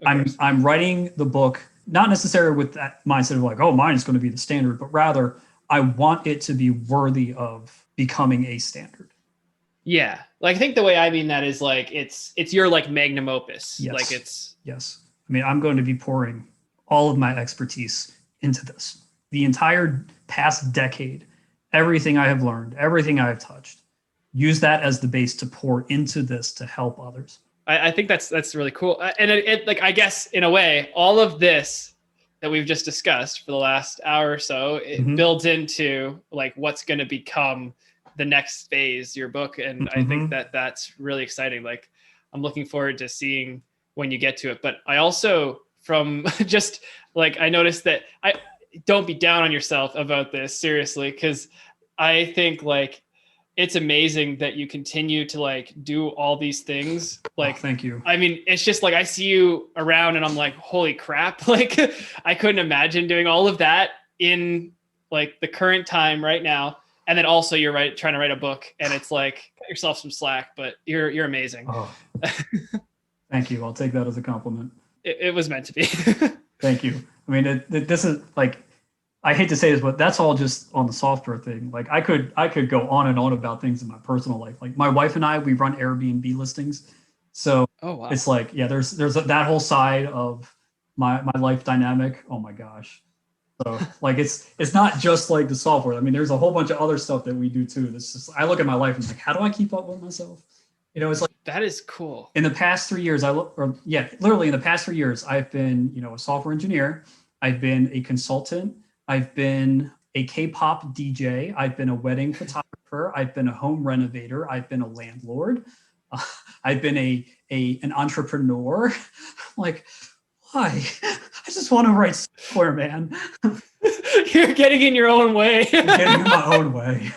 [SPEAKER 2] I'm writing the book not necessarily with that mindset of like, oh, mine is going to be the standard, but rather I want it to be worthy of becoming a standard.
[SPEAKER 1] Yeah. Like, I think the way I mean that is like, it's your like magnum opus.
[SPEAKER 2] Yes.
[SPEAKER 1] Like it's.
[SPEAKER 2] Yes. I mean, I'm going to be pouring all of my expertise into this. The entire past decade, everything I have learned, everything I have touched, use that as the base to pour into this to help others.
[SPEAKER 1] I think that's really cool. And it like, I guess in a way, all of this that we've just discussed for the last hour or so, it builds into like what's going to become the next phase, your book. And I think that that's really exciting. Like, I'm looking forward to seeing when you get to it. But I also, from just like, I noticed that don't be down on yourself about this, seriously, because I think like it's amazing that you continue to like do all these things. Like,
[SPEAKER 2] thank you.
[SPEAKER 1] I mean, it's just like I see you around and I'm like, holy crap. Like, I couldn't imagine doing all of that in like the current time right now. And then also you're trying to write a book, and it's like, cut yourself some slack, but you're amazing.
[SPEAKER 2] Oh, thank you. I'll take that as a compliment.
[SPEAKER 1] It was meant to be.
[SPEAKER 2] Thank you. I mean, this is like, I hate to say this, but that's all just on the software thing. Like, I could go on and on about things in my personal life. Like, my wife and I, we run Airbnb listings. So it's like, yeah, there's that whole side of my life dynamic. Oh my gosh. So like, it's not just like the software. I mean, there's a whole bunch of other stuff that we do too. This is, I look at my life and I'm like, how do I keep up with myself? You know, it's like,
[SPEAKER 1] that is cool.
[SPEAKER 2] In the past 3 years, literally in the past 3 years, I've been, a software engineer. I've been a consultant. I've been a K-pop DJ. I've been a wedding photographer. I've been a home renovator. I've been a landlord. I've been an entrepreneur. Like, why? I just want to write software, man.
[SPEAKER 1] You're getting in your own way.
[SPEAKER 2] I'm getting in my own way.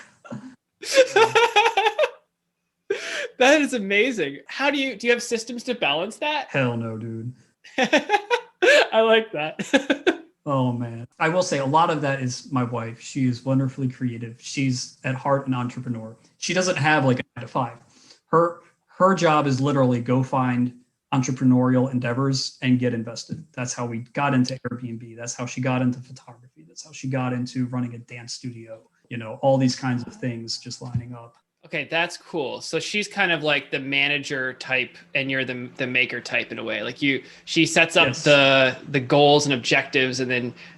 [SPEAKER 1] That is amazing. How do you have systems to balance that?
[SPEAKER 2] Hell no, dude.
[SPEAKER 1] I like that.
[SPEAKER 2] Oh man. I will say a lot of that is my wife. She is wonderfully creative. She's at heart an entrepreneur. She doesn't have like a 9 to 5. Her job is literally go find entrepreneurial endeavors and get invested. That's how we got into Airbnb. That's how she got into photography. That's how she got into running a dance studio. All these kinds of things just lining up.
[SPEAKER 1] Okay, that's cool. So she's kind of like the manager type, and you're the maker type in a way. Like she sets up the goals and objectives, and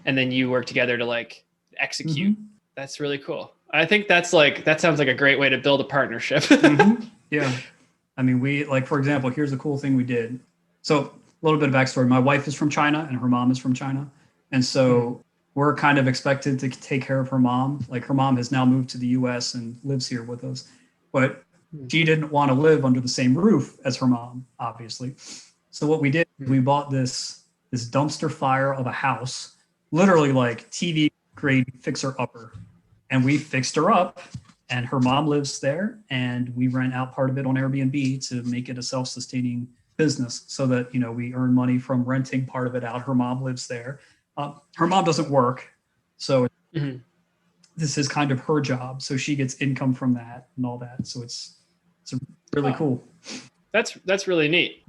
[SPEAKER 1] then you work together to like execute. That's really cool. I think that sounds like a great way to build a partnership.
[SPEAKER 2] Yeah. I mean, for example, here's a cool thing we did. So a little bit of backstory. My wife is from China and her mom is from China. And so we're kind of expected to take care of her mom. Like, her mom has now moved to the US and lives here with us, but she didn't want to live under the same roof as her mom, obviously. So what we did, we bought this dumpster fire of a house, literally like TV grade fixer upper. And we fixed her up, and her mom lives there, and we rent out part of it on Airbnb to make it a self-sustaining business so that, we earn money from renting part of it out. Her mom lives there. Her mom doesn't work. So this is kind of her job. So she gets income from that and all that. So it's really cool.
[SPEAKER 1] That's really neat.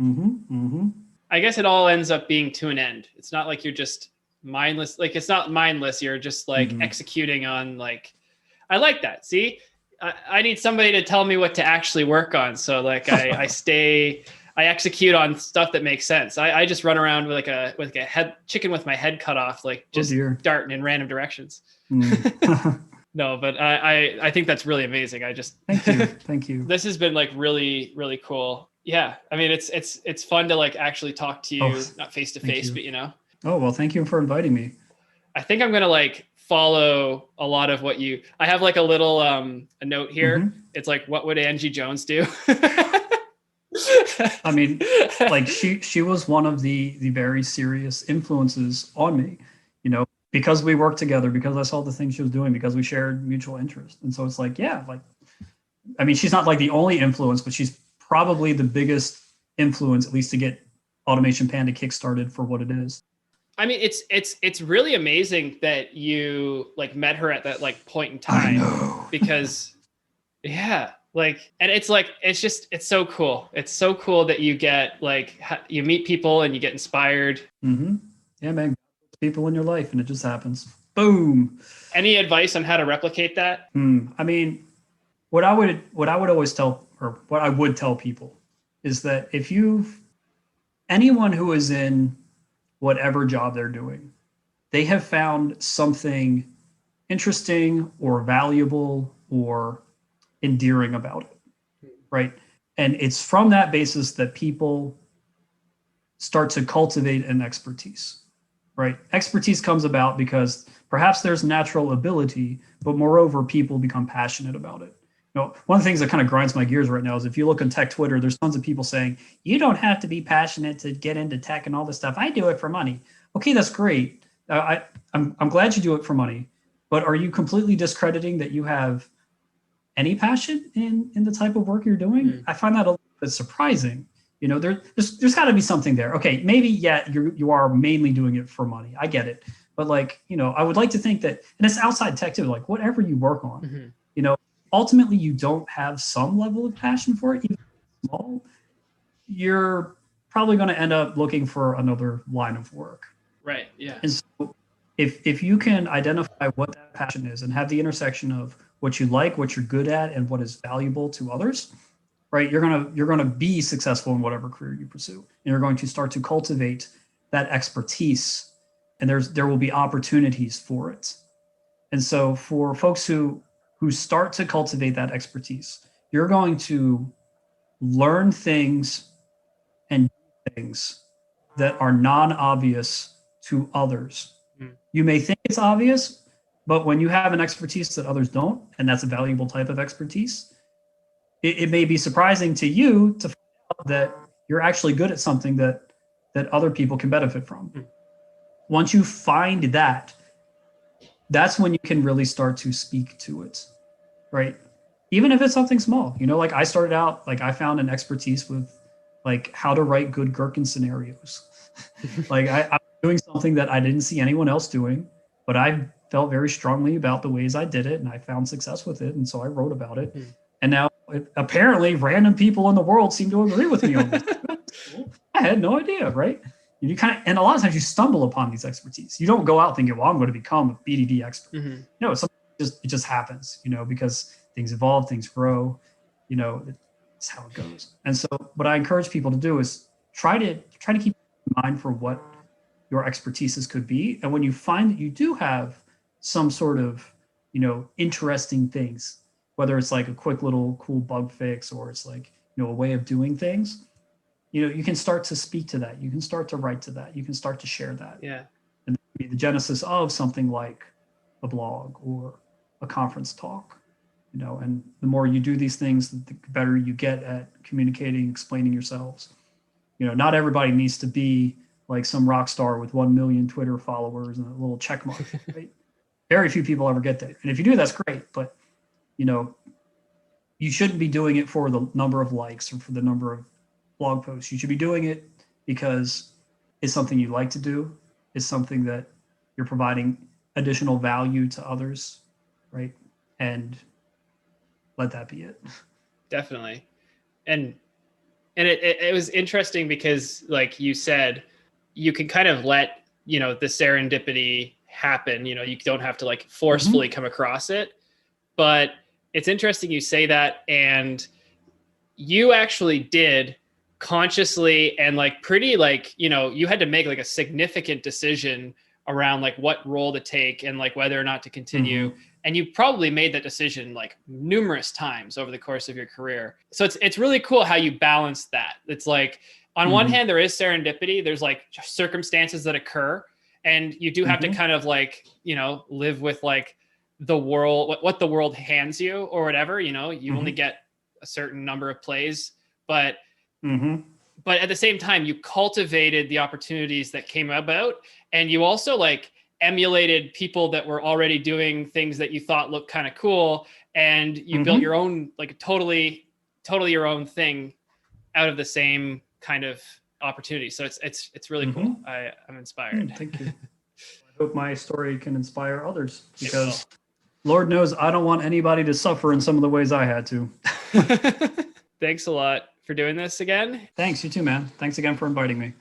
[SPEAKER 1] I guess it all ends up being to an end. It's not like you're just mindless. Like, it's not mindless. You're just like executing on like, I like that. See, I need somebody to tell me what to actually work on. So like I execute on stuff that makes sense. I just run around with like a head chicken with my head cut off, like just darting in random directions. No, but I think that's really amazing.
[SPEAKER 2] Thank you.
[SPEAKER 1] This has been like really, really cool. Yeah. I mean, it's fun to like actually talk to you, not face to face, but
[SPEAKER 2] Oh, well, thank you for inviting me.
[SPEAKER 1] I think I'm going to like follow a lot of what I have like a little, a note here. It's like, what would Angie Jones do?
[SPEAKER 2] I mean, like she was one of the very serious influences on me, because we worked together, because I saw the things she was doing, because we shared mutual interest. And so it's like, I mean, she's not like the only influence, but she's probably the biggest influence, at least to get Automation Panda kickstarted for what it is.
[SPEAKER 1] I mean, it's really amazing that you like met her at that like point in time.
[SPEAKER 2] I know.
[SPEAKER 1] Because like, and it's like, it's so cool. It's so cool that you get like, you meet people and you get inspired.
[SPEAKER 2] Yeah, man. People in your life, and it just happens. Boom.
[SPEAKER 1] Any advice on how to replicate that?
[SPEAKER 2] I mean, what I would always tell, or what I would tell people, is that anyone who is in whatever job they're doing, they have found something interesting or valuable or endearing about it, right? And it's from that basis that people start to cultivate an expertise, right? Expertise comes about because perhaps there's natural ability, but moreover, people become passionate about it. One of the things that kind of grinds my gears right now is if you look on tech Twitter, there's tons of people saying, you don't have to be passionate to get into tech and all this stuff. I do it for money. Okay, that's great. I'm glad you do it for money, but are you completely discrediting that you have any passion in the type of work you're doing? I find that a little bit surprising. There's got to be something there. Okay, maybe you are mainly doing it for money. I get it, but I would like to think that, and it's outside tech too. Like whatever you work on, ultimately you don't have some level of passion for it, even small, you're probably going to end up looking for another line of work.
[SPEAKER 1] Right. Yeah.
[SPEAKER 2] And so if you can identify what that passion is and have the intersection of what you like, what you're good at, and what is valuable to others, right, you're gonna be successful in whatever career you pursue. And you're going to start to cultivate that expertise, and there will be opportunities for it. And so for folks who start to cultivate that expertise, you're going to learn things and do things that are non-obvious to others. You may think it's obvious, but when you have an expertise that others don't, and that's a valuable type of expertise, it may be surprising to you to find out that you're actually good at something that other people can benefit from. Once you find that, that's when you can really start to speak to it, right? Even if it's something small, like I started out, like I found an expertise with like how to write good gherkin scenarios. Like I'm doing something that I didn't see anyone else doing, but I felt very strongly about the ways I did it, and I found success with it, and so I wrote about it. And now apparently random people in the world seem to agree with me on this. I had no idea, right? And a lot of times you stumble upon these expertise. You don't go out thinking, well, I'm going to become a BDD expert. No, it just happens, because things evolve, things grow, it's how it goes. And so what I encourage people to do is try to keep in mind for what your expertises could be. And when you find that you do have some sort of, interesting things, whether it's like a quick little cool bug fix or it's like, a way of doing things, you can start to speak to that. You can start to write to that. You can start to share that.
[SPEAKER 1] Yeah.
[SPEAKER 2] And be the genesis of something like a blog or a conference talk, and the more you do these things, the better you get at communicating, explaining yourselves. Not everybody needs to be like some rock star with 1 million Twitter followers and a little check mark, right? Very few people ever get there. And if you do, that's great. But, you shouldn't be doing it for the number of likes or for the number of blog posts. You should be doing it because it's something you like to do. It's something that you're providing additional value to others, right? And let that be it.
[SPEAKER 1] Definitely. And it was interesting because, like you said, you can kind of let, the serendipity happen. You don't have to like forcefully come across it. But it's interesting you say that, and you actually did consciously and like pretty like, you had to make like a significant decision around like what role to take and like whether or not to continue. And you probably made that decision like numerous times over the course of your career. So it's really cool how you balance that. It's like, on one hand, there is serendipity. There's like circumstances that occur, and you do have to kind of like, live with like the world, what the world hands you or whatever, you only get a certain number of plays, but at the same time, you cultivated the opportunities that came about, and you also like emulated people that were already doing things that you thought looked kind of cool, and you built your own, like totally your own thing out of the same kind of opportunity. So it's really cool. I'm inspired.
[SPEAKER 2] Thank you. I hope my story can inspire others, because Lord knows I don't want anybody to suffer in some of the ways I had to.
[SPEAKER 1] Thanks a lot for doing this again.
[SPEAKER 2] Thanks, you too, man. Thanks again for inviting me.